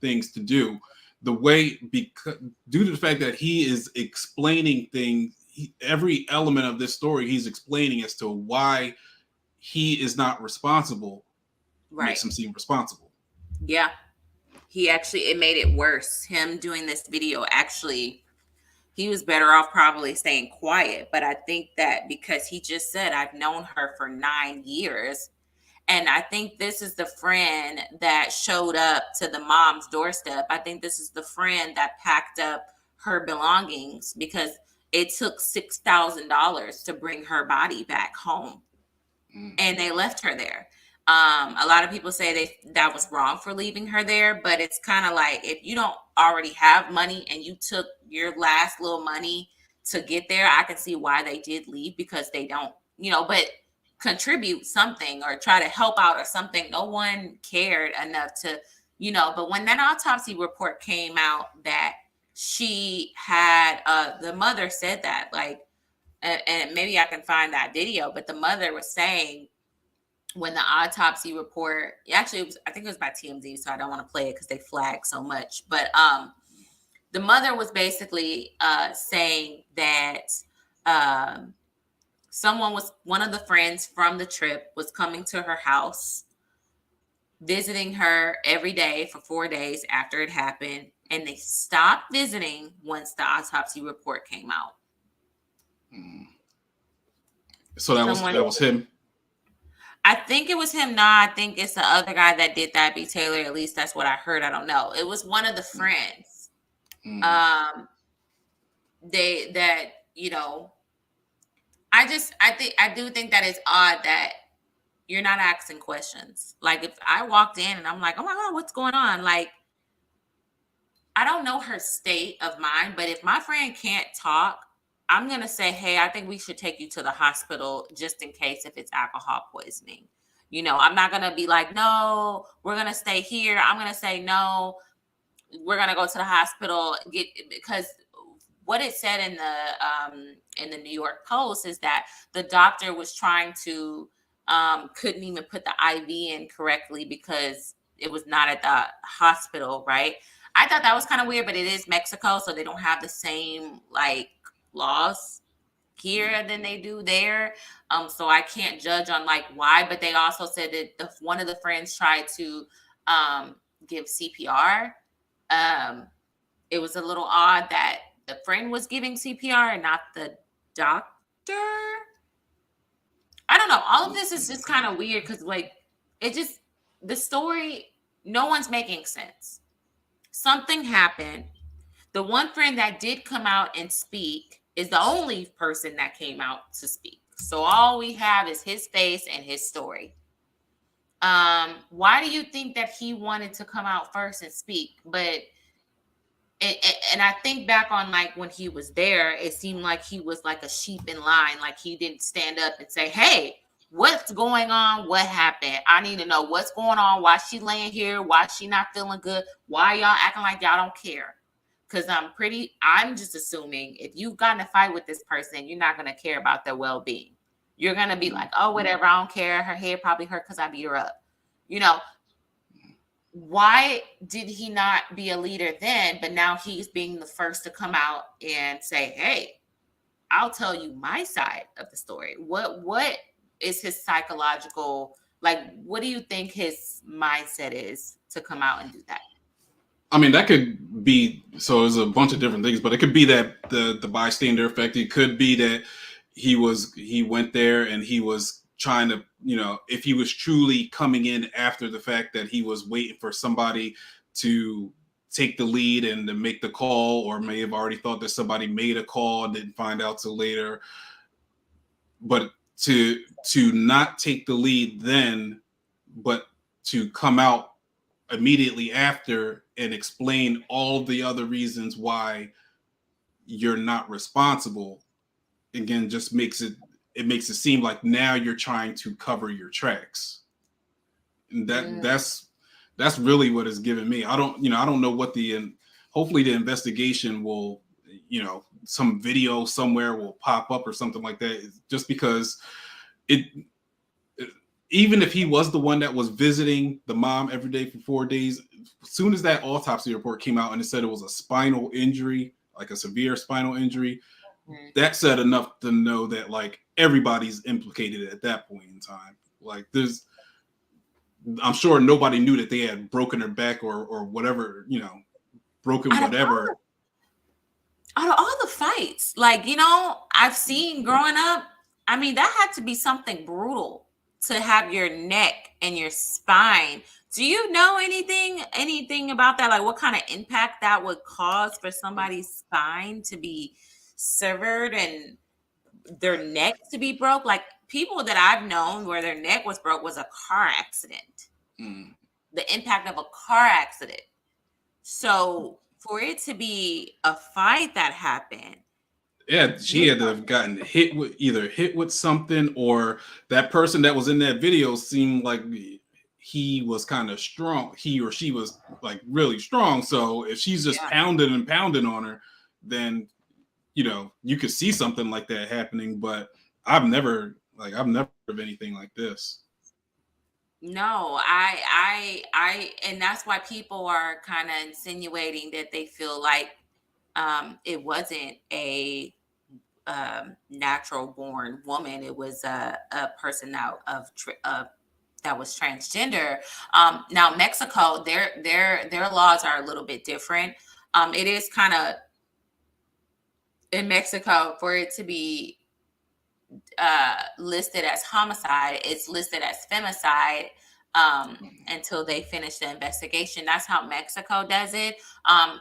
things to do. The way, because due to the fact that he is explaining things, every element of this story he's explaining as to why he is not responsible, Right. makes him seem responsible. Yeah. It made it worse. Him doing this video, actually, he was better off probably staying quiet. But I think that because he just said, I've known her for 9 years. And I think this is the friend that showed up to the mom's doorstep. I think this is the friend that packed up her belongings because it took $6,000 to bring her body back home. And they left her there. A lot of people say that was wrong for leaving her there, but it's kind of like, if you don't already have money and you took your last little money to get there, I can see why they did leave, because they don't, but contribute something or try to help out or something. No one cared enough to, but when that autopsy report came out that she had, the mother said that, like, and maybe I can find that video, but the mother was saying, when the autopsy report, actually, I think it was by TMZ, so I don't want to play it because they flag so much. But the mother was basically saying that one of the friends from the trip was coming to her house, visiting her every day for 4 days after it happened, and they stopped visiting once the autopsy report came out. So that was him. I think it was him. No, I think it's the other guy that did that, B. Taylor. At least that's what I heard. I don't know. It was one of the friends. I do think that it's odd that you're not asking questions. Like, if I walked in and I'm like, oh my God, what's going on? Like, I don't know her state of mind, but if my friend can't talk, I'm going to say, hey, I think we should take you to the hospital just in case if it's alcohol poisoning. I'm not going to be like, no, we're going to stay here. I'm going to say, no, we're going to go to the hospital, because what it said in the New York Post is that the doctor was trying to, couldn't even put the IV in correctly because it was not at the hospital, right? I thought that was kind of weird, but it is Mexico, so they don't have the same like laws here than they do there. So I can't judge on like why, but they also said that one of the friends tried to give CPR. It was a little odd that the friend was giving CPR and not the doctor. I don't know. All of this is just kind of weird because, like, the story, no one's making sense. Something happened. The one friend that did come out and speak is the only person that came out to speak. So all we have is his face and his story. Why do you think that he wanted to come out first and speak? But and I think back on like when he was there, it seemed like he was like a sheep in line. Like he didn't stand up and say, "Hey, what's going on? What happened? I need to know what's going on. Why she laying here? Why she not feeling good? Why y'all acting like y'all don't care?" Because I'm just assuming if you got in a fight with this person, you're not gonna care about their well being. You're gonna be like, "Oh, whatever. I don't care. Her head probably hurt because I beat her up." You know, why did he not be a leader then, but now he's being the first to come out and say, "Hey, I'll tell you my side of the story." What is his psychological, like, what do you think his mindset is to come out and do that? I mean, that could be, so there's a bunch of different things, but it could be that the bystander effect. It could be that he went there and he was trying to, if he was truly coming in after the fact, that he was waiting for somebody to take the lead and to make the call, or may have already thought that somebody made a call and didn't find out till later. But to not take the lead then, but to come out immediately after and explain all the other reasons why you're not responsible, again, just makes it seem like now you're trying to cover your tracks. And that's really what it's given me. I don't know what hopefully the investigation will, some video somewhere will pop up or something like that, just because it even if he was the one that was visiting the mom every day for 4 days, as soon as that autopsy report came out and it said it was a spinal injury, like a severe spinal injury, that said enough to know that like everybody's implicated at that point in time. Like I'm sure nobody knew that they had broken their back or whatever, broken whatever. Out of all the fights, like, I've seen growing up, I mean, that had to be something brutal to have your neck and your spine. Do you know anything about that? Like what kind of impact that would cause for somebody's spine to be severed and their neck to be broke? Like people that I've known where their neck was broke was a car accident. The impact of a car accident. So for it to be a fight that happened. Yeah, she had to have gotten hit with something, or that person that was in that video seemed like he was kind of strong. He or she was like really strong. So if she's just pounding and pounding on her, then you could see something like that happening. But I've never heard of anything like this. No, and that's why people are kind of insinuating that they feel like it wasn't a natural born woman. It was a person that was transgender. Now Mexico, their laws are a little bit different. It is kind of in Mexico for it to be listed as homicide, it's listed as femicide until they finish the investigation. That's how Mexico does it,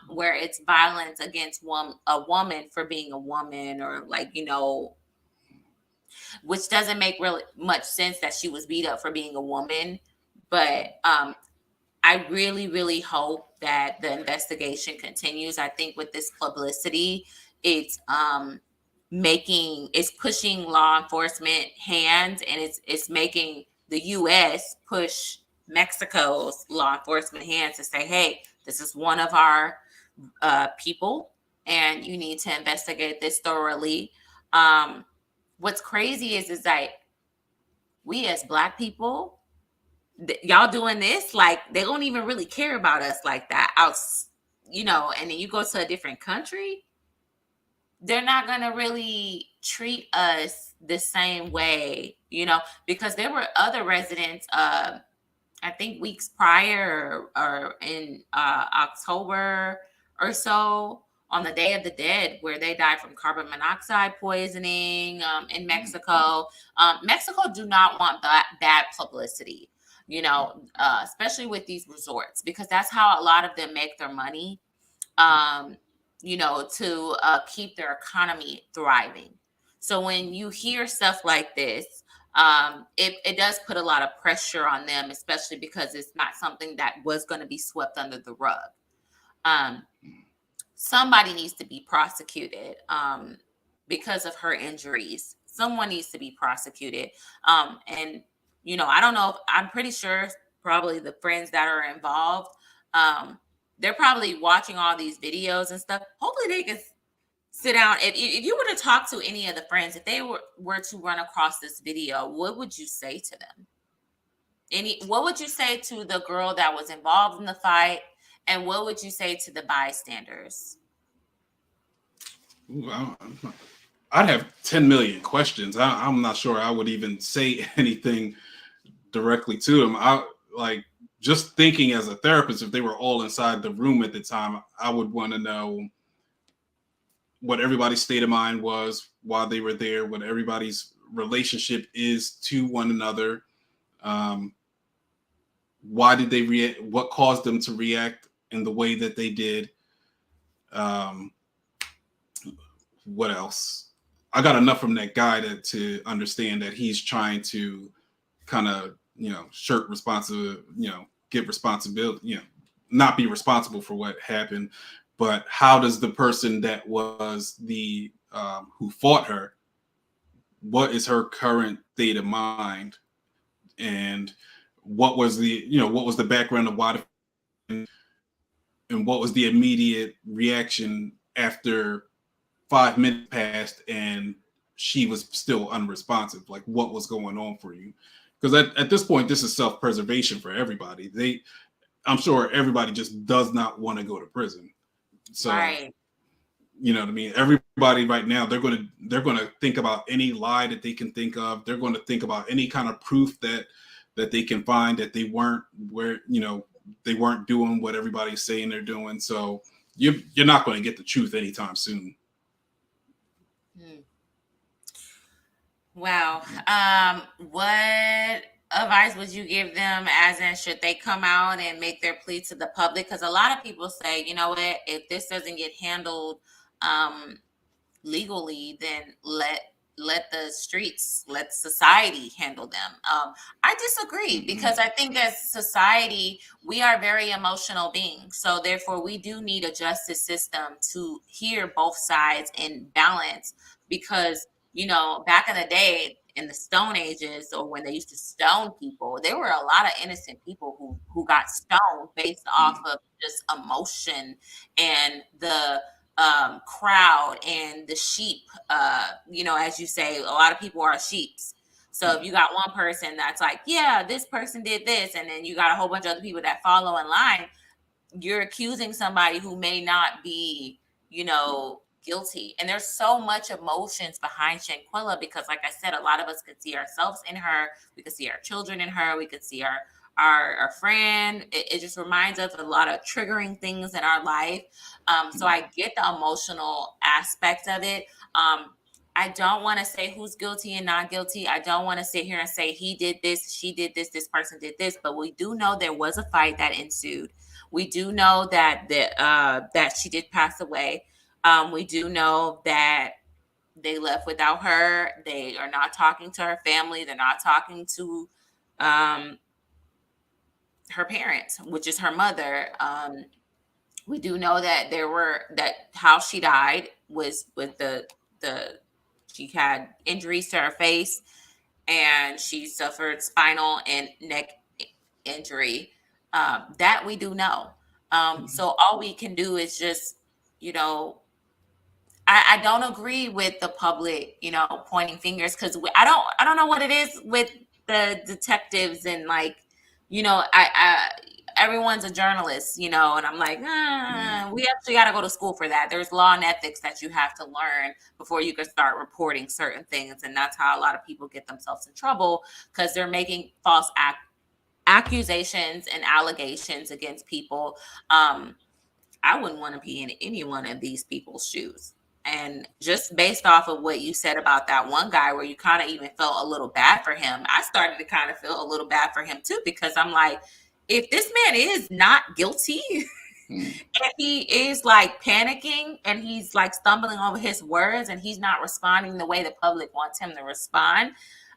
where it's violence against a woman for being a woman, or like, which doesn't make really much sense that she was beat up for being a woman. But I really, really hope that the investigation continues. I think with this publicity, it's pushing law enforcement hands, and it's making the US push Mexico's law enforcement hands to say, "Hey, this is one of our people, and you need to investigate this thoroughly." What's crazy is like we as Black people, y'all doing this, like they don't even really care about us like that out, and then you go to a different country, they're not going to really treat us the same way, because there were other residents, I think weeks prior, or in October or so, on the Day of the Dead, where they died from carbon monoxide poisoning in Mexico. Mexico do not want bad publicity, especially with these resorts, because that's how a lot of them make their money. To keep their economy thriving. So when you hear stuff like this, it does put a lot of pressure on them, especially because it's not something that was going to be swept under the rug. somebody needs to be prosecuted because of her injuries. Someone needs to be prosecuted. And, I don't know. I'm pretty sure probably the friends that are involved, they're probably watching all these videos and stuff. Hopefully they can sit down. If you were to talk to any of the friends, if they were to run across this video, what would you say to them? What would you say to the girl that was involved in the fight? And what would you say to the bystanders? Ooh, I'd have 10 million questions. I'm not sure I would even say anything directly to them. I like just thinking as a therapist, if they were all inside the room at the time, I would want to know what everybody's state of mind was while they were there, what everybody's relationship is to one another. Why did they react? What caused them to react in the way that they did? What else? I got enough from that guy to understand that he's trying to kind of, shirk responsibility, get responsibility, not be responsible for what happened. But how does the person that was the who fought her, what is her current state of mind, and what was the background of why, and what was the immediate reaction after 5 minutes passed and she was still unresponsive? Like, what was going on for you? Because at this point, this is self-preservation for everybody. I'm sure everybody just does not want to go to prison. So, Right. You know what I mean? Everybody right now, they're gonna think about any lie that they can think of. They're going to think about any kind of proof that they can find that they weren't they weren't doing what everybody's saying they're doing. So you're not going to get the truth anytime soon. Wow. What advice would you give them, as in, should they come out and make their plea to the public? Because a lot of people say, you know what, if this doesn't get handled legally, then let the streets, let society handle them. I disagree, because I think as society, we are very emotional beings. So therefore, we do need a justice system to hear both sides and balance. Because, back in the day, in the Stone Ages, or when they used to stone people, there were a lot of innocent people who got stoned based off of just emotion and the crowd and the sheep. As you say, a lot of people are sheeps. So if you got one person that's like, yeah, this person did this, and then you got a whole bunch of other people that follow in line, you're accusing somebody who may not be, guilty. And there's so much emotions behind Shanquella, because, like I said, a lot of us could see ourselves in her. We could see our children in her. We could see our friend. It just reminds us of a lot of triggering things in our life. So I get the emotional aspect of it. I don't want to say who's guilty and not guilty. I don't want to sit here and say he did this, she did this person did this. But we do know there was a fight that ensued. We do know that that she did pass away. We do know that they left without her. They are not talking to her family. They're not talking to her parents, which is her mother. We do know that how she died was with the she had injuries to her face, and she suffered spinal and neck injury. That we do know. So all we can do is just, I don't agree with the public, pointing fingers, because I don't know what it is with the detectives, and like, I everyone's a journalist, and I'm like, we actually got to go to school for that. There's law and ethics that you have to learn before you can start reporting certain things, and that's how a lot of people get themselves in trouble, because they're making false accusations and allegations against people. I wouldn't want to be in any one of these people's shoes. And just based off of what you said about that one guy, where you kind of even felt a little bad for him, I started to kind of feel a little bad for him too, because I'm like, if this man is not guilty and he is like panicking and he's like stumbling over his words and he's not responding the way the public wants him to respond,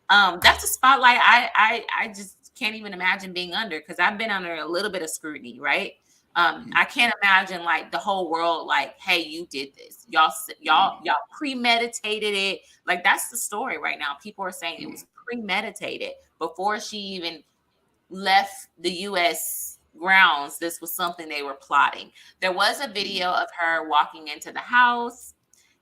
that's a spotlight I just can't even imagine being under, because I've been under a little bit of scrutiny, right? I can't imagine like the whole world like, hey, you did this. Y'all premeditated it. Like that's the story right now. People are saying it was premeditated before she even left the US grounds. This was something they were plotting. There was a video of her walking into the house,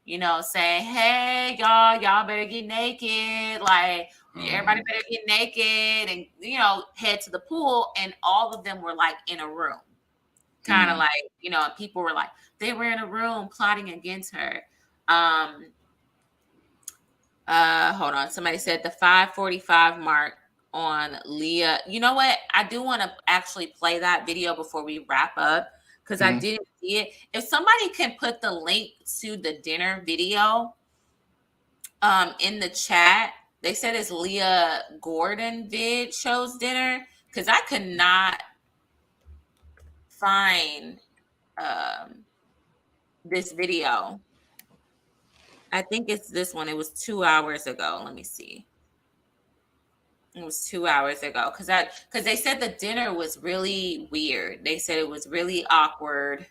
you know, saying, hey, y'all better get naked. Like, everybody better get naked and, you know, head to the pool. And all of them were like in a room. Kind of like, you know, people were like, they were in a room plotting against her. Hold on. Somebody said the 5:45 mark on Leah. You know what? I do want to actually play that video before we wrap up because I didn't see it. If somebody can put the link to the dinner video in the chat, they said it's Leah Gordon vid shows dinner because I could not find this video. I think it's this one. It was 2 hours ago. Let me see. It was 2 hours ago because they said the dinner was really weird. They said it was really awkward.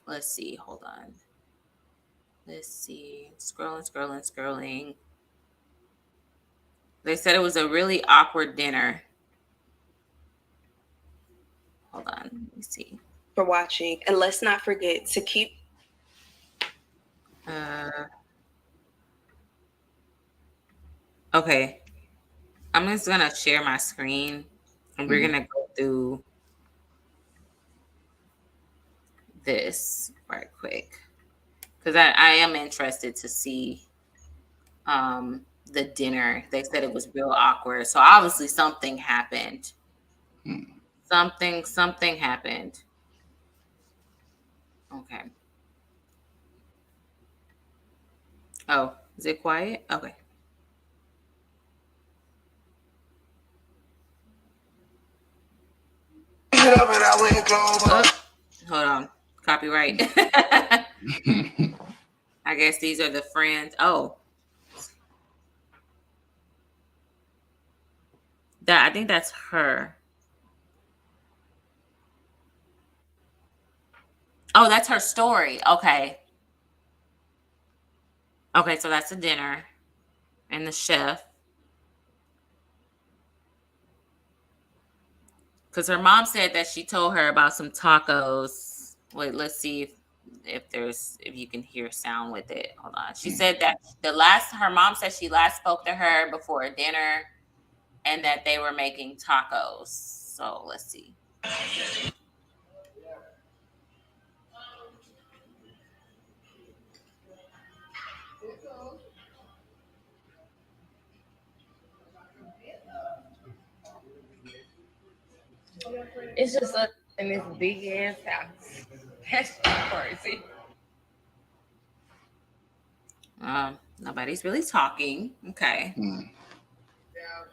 Let's see. Hold on. Let's see. Scrolling. They said it was a really awkward dinner. Hold on. Let me see. For watching, and let's not forget to keep. Okay. I'm just gonna share my screen, and we're gonna go through this right quick because I am interested to see the dinner. They said it was real awkward, so obviously something happened. Something happened. Okay. Oh, is it quiet? Okay. Oh, hold on. Copyright. I guess these are the friends. Oh. I think that's her. Oh, that's her story. Okay. Okay, so that's the dinner and the chef. Because her mom said that she told her about some tacos. Wait, let's see if you can hear sound with it. Hold on. She said that her mom said she last spoke to her before a dinner and that they were making tacos. So let's see. It's just us in this big ass house. That's crazy. Nobody's really talking. Okay. Down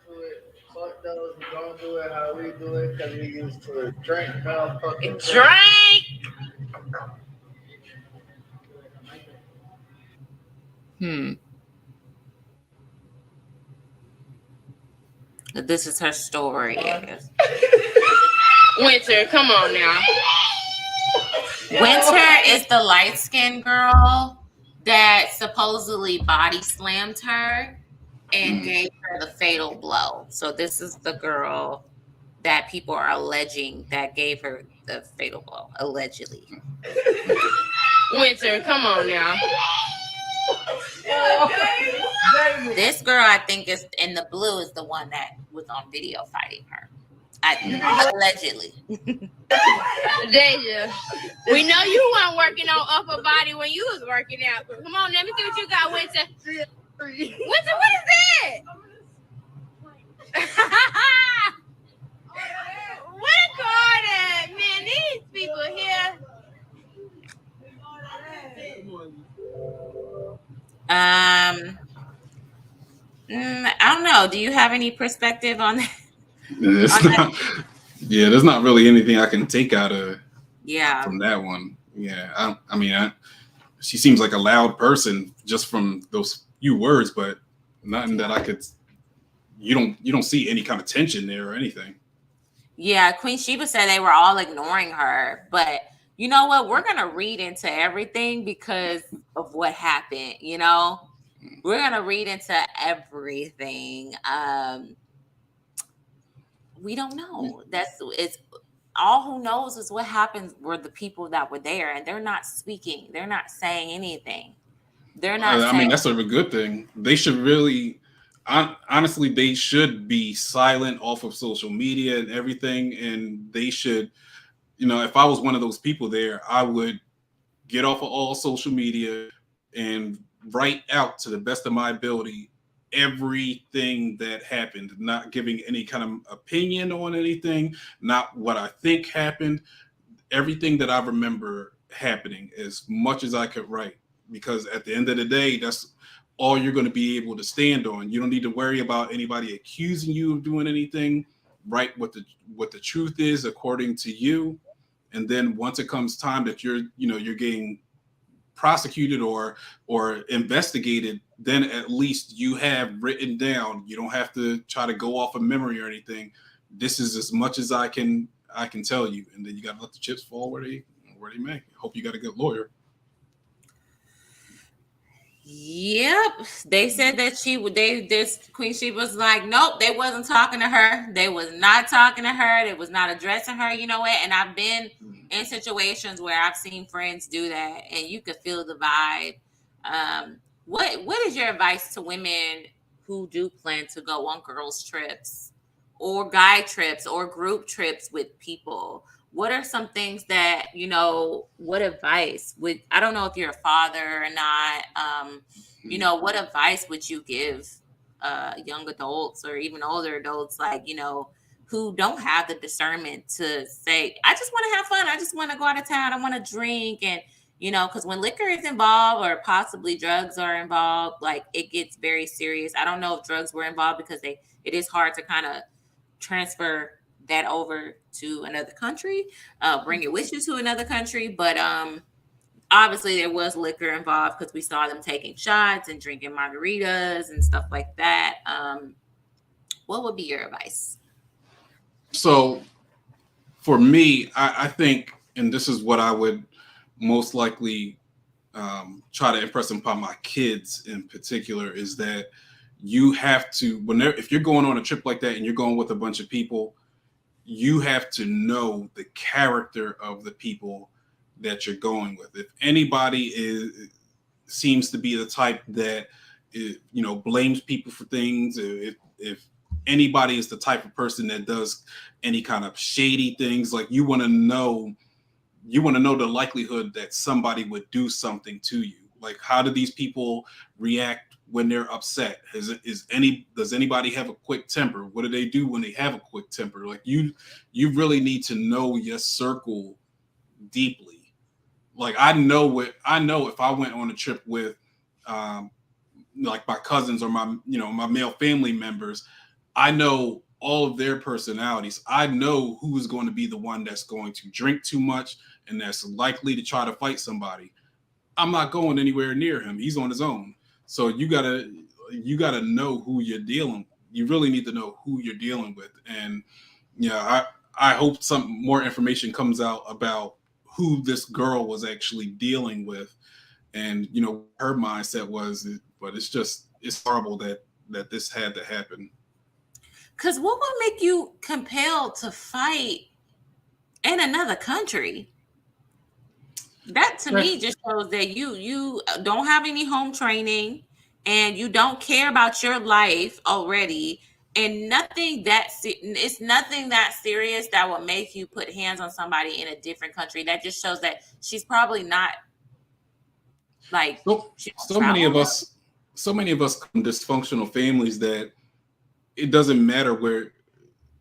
to it. Fuck those who don't do it how we do it because we used to drink motherfucking Drink. This is her story, I guess. Winter, come on now. Winter is the light-skinned girl that supposedly body slammed her and gave her the fatal blow. So this is the girl that people are alleging that gave her the fatal blow, allegedly. Winter, come on now. This girl, I think, is in the blue, is the one that was on video fighting her. Allegedly. Deja, we know you weren't working on upper body when you was working out. Come on, let me see what you got, Winter. Winter, what is that? What a card, man. These people here. I don't know. Do you have any perspective on that? There's not really anything I can take out of from that one. She seems like a loud person just from those few words, but nothing that I could. You don't see any kind of tension there or anything. Yeah, Queen Sheba said they were all ignoring her, but you know what? We're gonna read into everything because of what happened. We're gonna read into everything. We don't know. It's all who knows is what happens were the people that were there, and they're not speaking. They're not saying anything. They're not I saying. mean, that's sort of a good thing. They should really, honestly, they should be silent off of social media and everything. And they should, if I was one of those people there, I would get off of all social media and write out to the best of my ability everything that happened, not giving any kind of opinion on anything, not what I think happened, everything that I remember happening as much as I could write. Because at the end of the day, that's all you're going to be able to stand on. You don't need to worry about anybody accusing you of doing anything. Write what the truth is according to you, and then once it comes time that you're getting prosecuted or investigated, then at least you have written down. You don't have to try to go off of memory or anything. This is as much as I can tell you, and then you got to let the chips fall where they may. Hope you got a good lawyer. Yep, they said that this Queen Sheba was like, nope, they wasn't talking to her. They was not talking to her. They was not addressing her. You know what? And I've been in situations where I've seen friends do that, and you could feel the vibe. What is your advice to women who do plan to go on girls trips or guy trips or group trips with people? What are some things that, what advice would, I don't know if you're a father or not, what advice would you give young adults or even older adults, like, who don't have the discernment to say, I just want to have fun. I just want to go out of town. I want to drink. And, because when liquor is involved or possibly drugs are involved, like it gets very serious. I don't know if drugs were involved because it is hard to kind of transfer that over to another country, bring it with you to another country. But obviously there was liquor involved because we saw them taking shots and drinking margaritas and stuff like that. What would be your advice? So for me, I think, and this is what I would most likely try to impress upon my kids in particular, is that you have to, if you're going on a trip like that and you're going with a bunch of people, you have to know the character of the people that you're going with. If anybody seems to be the type that blames people for things, if anybody is the type of person that does any kind of shady things, like you want to know the likelihood that somebody would do something to you. Like, how do these people react when they're upset? Does anybody have a quick temper? What do they do when they have a quick temper? Like, you really need to know your circle deeply. Like, I know if I went on a trip with like my cousins or my male family members, I know all of their personalities. I know who is going to be the one that's going to drink too much and that's likely to try to fight somebody. I'm not going anywhere near him. He's on his own. So you gotta know who you're dealing with. You really need to know who you're dealing with. And I hope some more information comes out about who this girl was actually dealing with, and her mindset was. But it's horrible that this had to happen. Because what would make you compelled to fight in another country? That to me just shows that you don't have any home training and you don't care about your life already, and it's nothing that serious that will make you put hands on somebody in a different country. That just shows that she's probably not like so many of us come dysfunctional families that it doesn't matter where.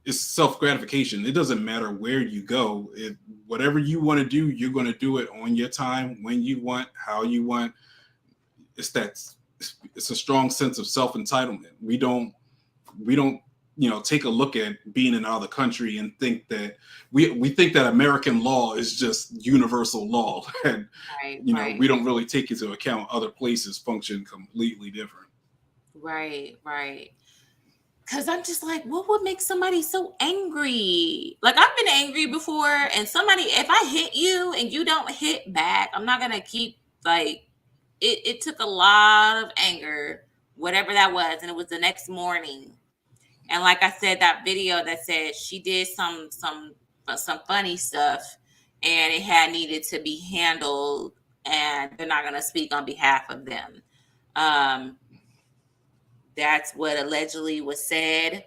It's self-gratification. It doesn't matter where you go. Whatever you want to do, you're going to do it on your time, when you want, how you want. It's a strong sense of self-entitlement. We don't take a look at being in another country and think that we think that American law is just universal law. And right. We don't really take into account other places function completely different. Right. Cause I'm just like, what would make somebody so angry? Like I've been angry before, and somebody, if I hit you and you don't hit back, I'm not gonna keep like it took a lot of anger, whatever that was, and it was the next morning. And like I said, that video that said she did some funny stuff and it had needed to be handled, and they're not gonna speak on behalf of them. Um, that's what allegedly was said.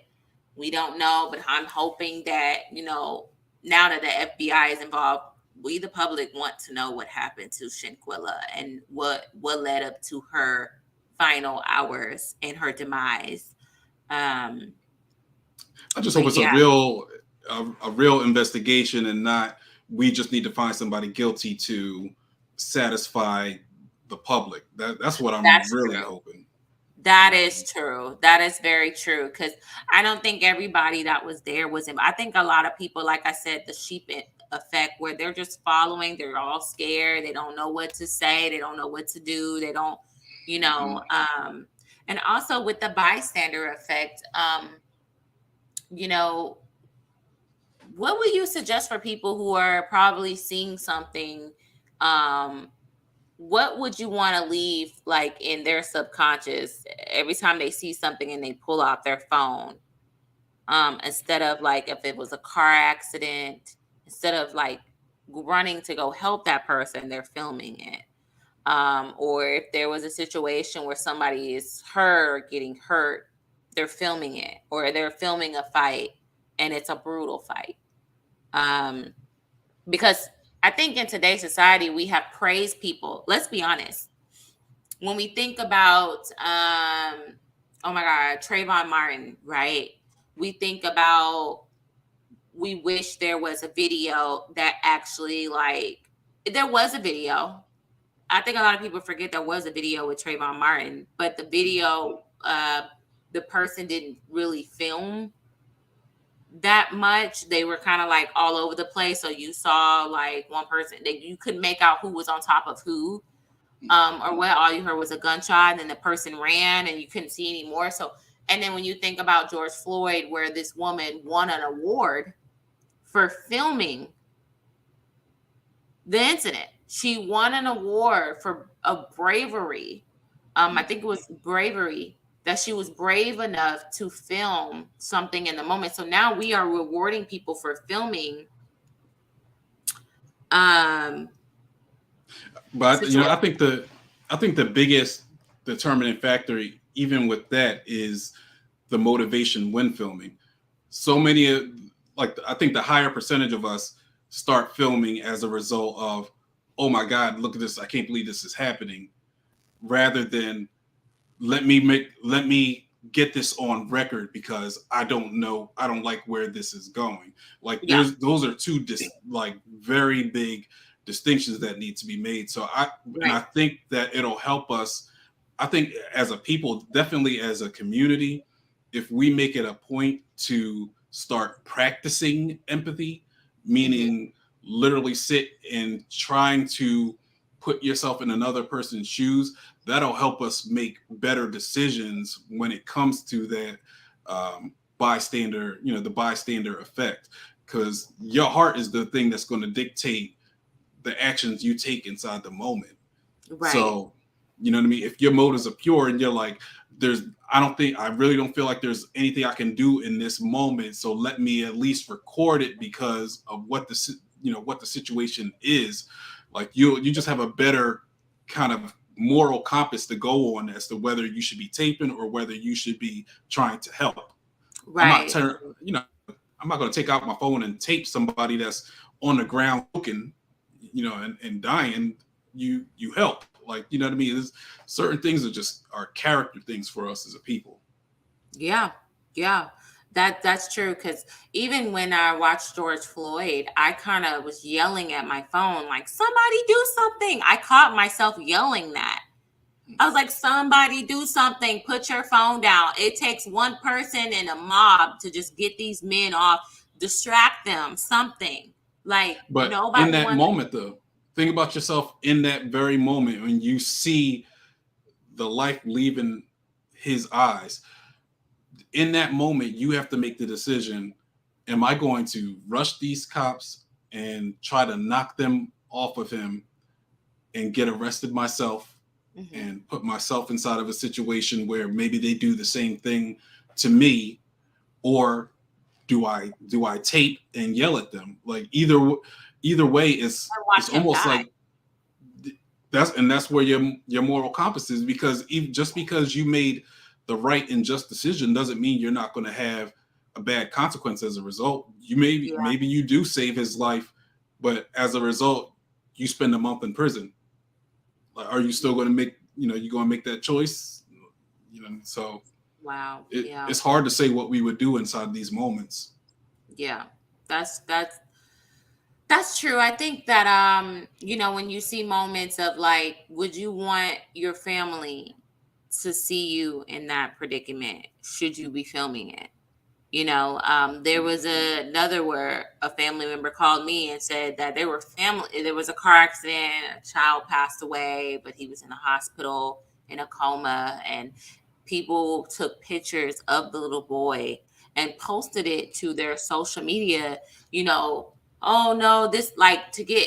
We don't know, but I'm hoping that, now that the FBI is involved, we, the public, want to know what happened to Shanquella and what led up to her final hours and her demise. I just hope But it's yeah, a real investigation and not we just need to find somebody guilty to satisfy the public. That's what I'm that's really true. hoping. That is true. That is very true. Because I don't think everybody that was there was I think a lot of people, like I said, the sheep effect, where they're just following, they're all scared, they don't know what to say, they don't know what to do, they don't, and also with the bystander effect, what would you suggest for people who are probably seeing something? What would you want to leave like in their subconscious every time they see something and they pull out their phone? Instead of like if it was a car accident, instead of like running to go help that person, they're filming it. Or if there was a situation where somebody is hurt, getting hurt, they're filming it, or they're filming a fight and it's a brutal fight. Because I think in today's society, we have praised people. Let's be honest. When we think about, oh my God, Trayvon Martin, right? We think about, we wish there was a video that actually there was a video. I think a lot of people forget there was a video with Trayvon Martin, but the video, the person didn't really film that much. They were kind of like all over the place. So you saw like one person that you couldn't make out who was on top of who, or what. All you heard was a gunshot, and then the person ran, and you couldn't see anymore. So, and then when you think about George Floyd, where this woman won an award for filming the incident, she won an award for a bravery. I think it was bravery, that she was brave enough to film something in the moment. So now we are rewarding people for filming. But I think the biggest determining factor, even with that, is the motivation when filming. So many, I think the higher percentage of us start filming as a result of, oh my God, look at this, I can't believe this is happening, rather than let me get this on record because I don't like where this is going. Those are two very big distinctions that need to be made. So I think that it'll help us. I think as a people, definitely as a community, if we make it a point to start practicing empathy, meaning literally sit and trying to put yourself in another person's shoes, that'll help us make better decisions when it comes to that bystander, the bystander effect. Because your heart is the thing that's going to dictate the actions you take inside the moment. Right. So, you know what I mean? If your motives are pure and you're like, I really don't feel like there's anything I can do in this moment. So let me at least record it because of what the situation is. Like you just have a better kind of moral compass to go on as to whether you should be taping or whether you should be trying to help. Right. I'm not going to take out my phone and tape somebody that's on the ground looking, and dying. You help. You know what I mean? There's certain things that are character things for us as a people. Yeah. That's true. Because even when I watched George Floyd, I kind of was yelling at my phone, like, somebody do something. I caught myself yelling that. I was like, somebody do something. Put your phone down. It takes one person in a mob to just get these men off, distract them, something. But in that moment, though, think about yourself in that very moment when you see the life leaving his eyes. in that moment, you have to make the decision: am I going to rush these cops and try to knock them off of him and get arrested myself, and put myself inside of a situation where maybe they do the same thing to me, or do I tape and yell at them? Like either way is it's almost like that's where your moral compass is, because just because you made the right and just decision doesn't mean you're not going to have a bad consequence as a result. You maybe you do save his life, but as a result, you spend a month in prison. Like, are you still going to make you going to make that choice? So wow, it's hard to say what we would do inside these moments. Yeah, that's true. I think that when you see moments of like, would you want your family to see you in that predicament? Should you be filming it? There was another where a family member called me and said that there was a car accident, a child passed away, but he was in a hospital in a coma, and people took pictures of the little boy and posted it to their social media, oh no, this, like, to get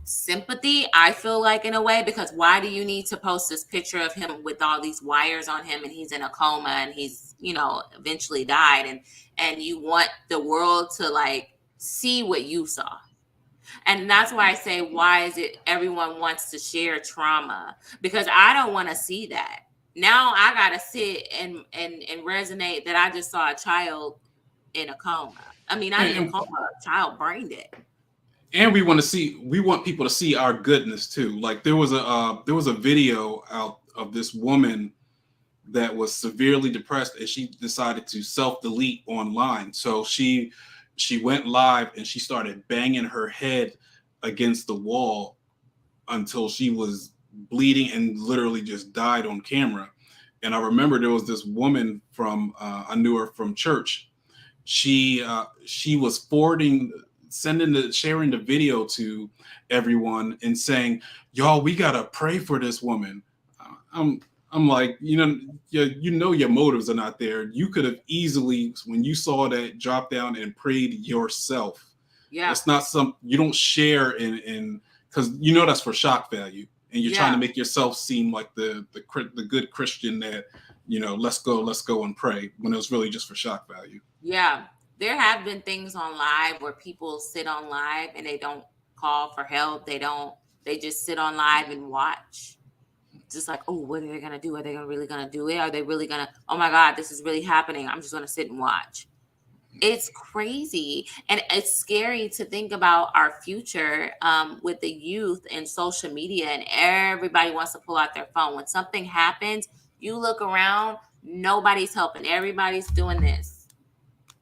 sympathy, I feel like, in a way, because why do you need to post this picture of him with all these wires on him and he's in a coma and he's eventually died, and you want the world to like see what you saw. And that's why I say, why is it everyone wants to share trauma? Because I don't want to see that. Now I gotta sit and resonate that I just saw a child in a coma. I mean, not in a coma, a child brain dead. And we want people to see our goodness too. Like there was a video out of this woman that was severely depressed, and she decided to self-delete online. So she went live and she started banging her head against the wall until she was bleeding and literally just died on camera. And I remember there was this woman I knew her from church. She was sharing the video to everyone and saying, y'all, we gotta pray for this woman. I'm like, your motives are not there. You could have easily, when you saw that, drop down and prayed yourself. Yeah, it's not you don't share in because that's for shock value, and you're trying to make yourself seem like the good Christian that let's go and pray, when it was really just for shock value. Yeah, there have been things on live where people sit on live and they don't call for help. They just sit on live and watch. Just like, oh, what are they going to do? Are they really going to do it? Are they really going to, oh my God, this is really happening. I'm just going to sit and watch. It's crazy. And it's scary to think about our future with the youth and social media, and everybody wants to pull out their phone. When something happens, you look around, nobody's helping. Everybody's doing this.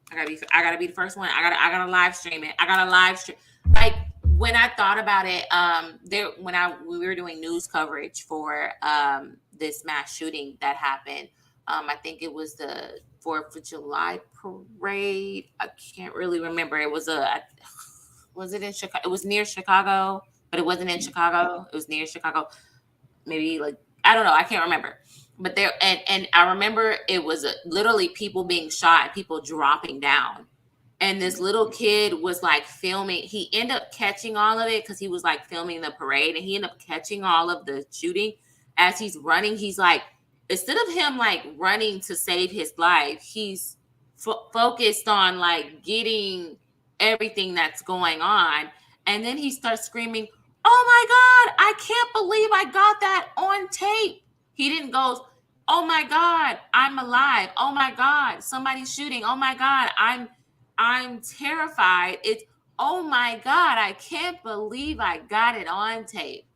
I gotta be the first one. I gotta live stream it. I gotta live stream. Like, when I thought about it, we were doing news coverage for this mass shooting that happened. I think it was the 4th of July parade. I can't really remember. Was it in Chicago? It was near Chicago, but it wasn't in Chicago. It was near Chicago. Maybe, like, I don't know. I can't remember. But there, and I remember it was literally people being shot and people dropping down. And this little kid was like filming. He ended up catching all of it because he was like filming the parade, and he ended up catching all of the shooting. As he's running, he's like, instead of him like running to save his life, he's focused on like getting everything that's going on. And then he starts screaming, oh my God, I can't believe I got that on tape. He didn't go, oh my God, I'm alive. Oh my God, somebody's shooting. Oh my God, I'm terrified. It's, oh my God, I can't believe I got it on tape.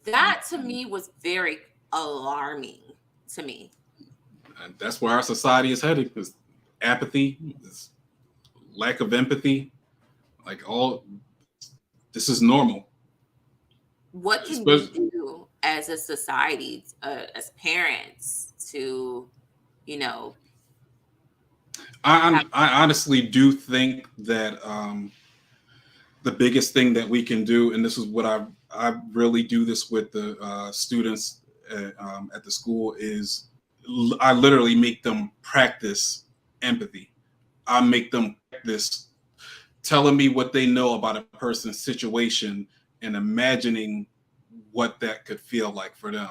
That to me was very alarming to me. And that's where our society is headed, is apathy, is lack of empathy. Like, this is normal. What can we do as a society, as parents, to, I honestly do think that the biggest thing that we can do, and this is what I really do this with the students at the school, is I literally make them practice empathy. I make them practice telling me what they know about a person's situation and imagining what that could feel like for them.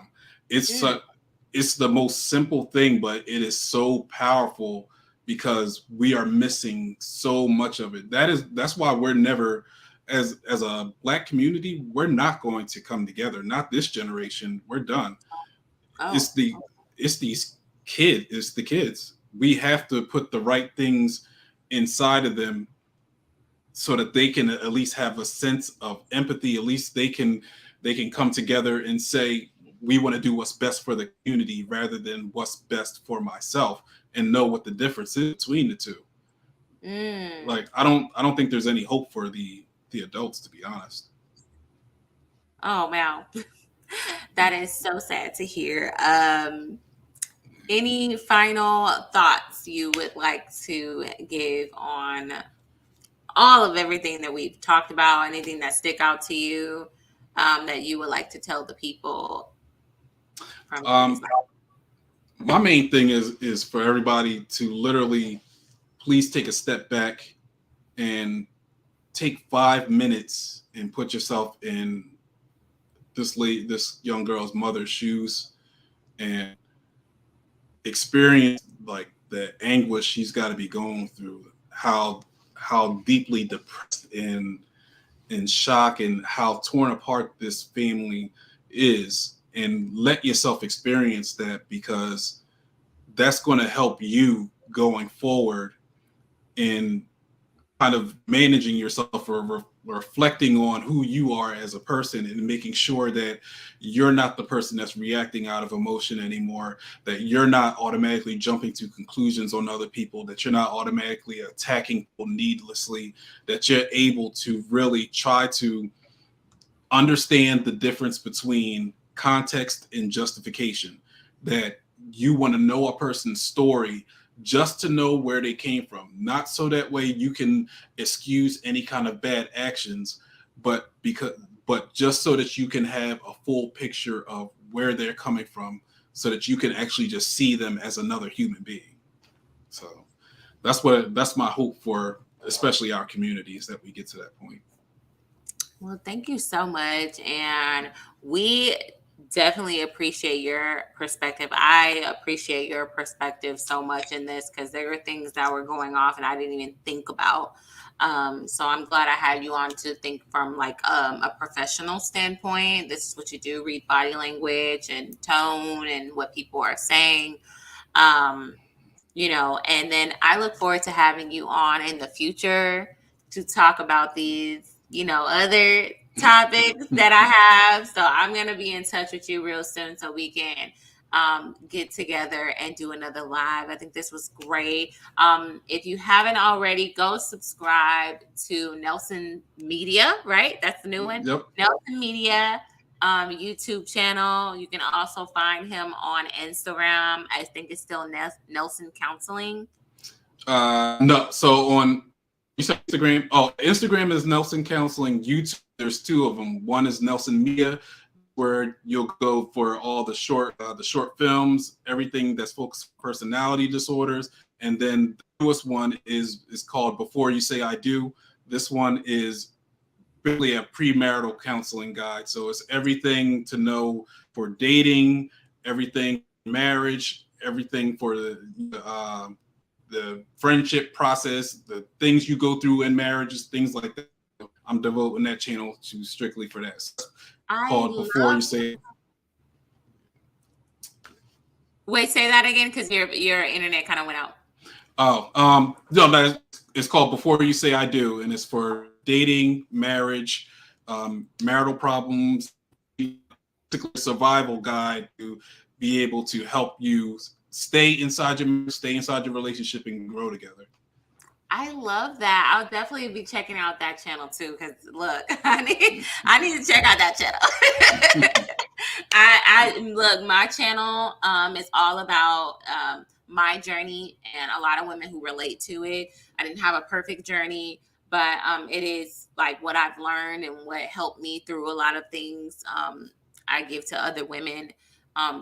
It's the most simple thing, but it is so powerful because we are missing so much of it. That's why we're never, as a Black community, we're not going to come together. Not this generation. We're done. Oh. It's the kids. We have to put the right things inside of them so that they can at least have a sense of empathy. At least they can come together and say, we want to do what's best for the community rather than what's best for myself, and know what the difference is between the two. Like, I don't think there's any hope for the adults, to be honest. Oh, wow. That is so sad to hear. Any final thoughts you would like to give on all of everything that we've talked about? Anything that stick out to you that you would like to tell the people? My main thing is for everybody to literally please take a step back and take 5 minutes and put yourself in this young girl's mother's shoes and experience like the anguish she's got to be going through, how deeply depressed and in shock and how torn apart this family is, and let yourself experience that, because that's going to help you going forward in kind of managing yourself or reflecting on who you are as a person, and making sure that you're not the person that's reacting out of emotion anymore, that you're not automatically jumping to conclusions on other people, that you're not automatically attacking people needlessly, that you're able to really try to understand the difference between context and justification, that you want to know a person's story just to know where they came from, not so that way you can excuse any kind of bad actions, but just so that you can have a full picture of where they're coming from, so that you can actually just see them as another human being. So that's my hope for especially our communities, that we get to that point. Well, thank you so much. And we definitely appreciate your perspective. I appreciate your perspective so much in this, because there were things that were going off and I didn't even think about. So I'm glad I had you on to think from like a professional standpoint. This is what you do, read body language and tone and what people are saying. And then I look forward to having you on in the future to talk about these, other topics that I have. So I'm going to be in touch with you real soon so we can get together and do another live. I think this was great. If you haven't already, go subscribe to Nelson Media, right? That's the new one. Yep. Nelson Media YouTube channel. You can also find him on Instagram. I think it's still Nelson Counseling. No, so on, you said Instagram. Oh, Instagram is Nelson Counseling. YouTube, there's two of them. One is Nelson Media, where you'll go for all the short films, everything that's focused on personality disorders. And then the newest one is called Before You Say I Do. This one is really a premarital counseling guide. So it's everything to know for dating, everything marriage, everything for the friendship process, the things you go through in marriages, things like that. I'm devoting that channel to strictly for that. So called Before You Say. Wait, say that again, because your internet kind of went out. Oh, no, it's called Before You Say I Do, and it's for dating, marriage, marital problems, survival guide to be able to help you stay inside your relationship and grow together. I love that. I'll definitely be checking out that channel too. Because look, I need to check out that channel. I look, my channel is all about my journey and a lot of women who relate to it. I didn't have a perfect journey, but it is like what I've learned and what helped me through a lot of things. I give to other women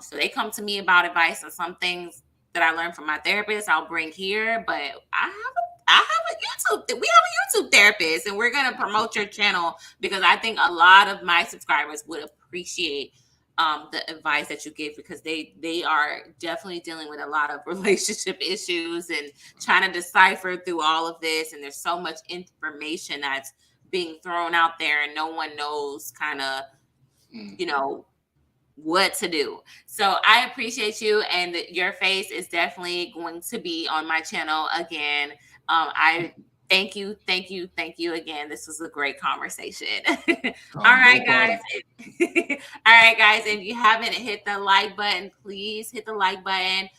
So they come to me about advice on some things that I learned from my therapist. I'll bring here, but I have a YouTube. We have a YouTube therapist, and we're gonna promote your channel because I think a lot of my subscribers would appreciate the advice that you give, because they are definitely dealing with a lot of relationship issues and trying to decipher through all of this. And there's so much information that's being thrown out there, and no one knows kind of, you know, what to do. So I appreciate you, and your face is definitely going to be on my channel again. I thank you again. This was a great conversation. All right, No guys. problem. All right, guys. If you haven't hit the like button, please hit the like button.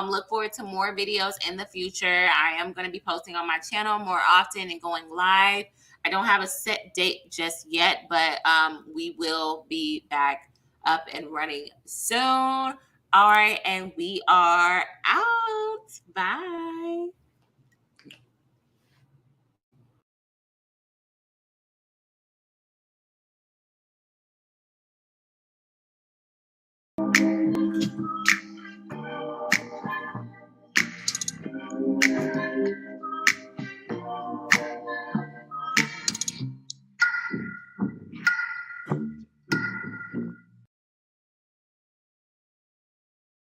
Look forward to more videos in the future. I am going to be posting on my channel more often and going live. I don't have a set date just yet, but we will be back up and running soon. All right, and we are out. Bye.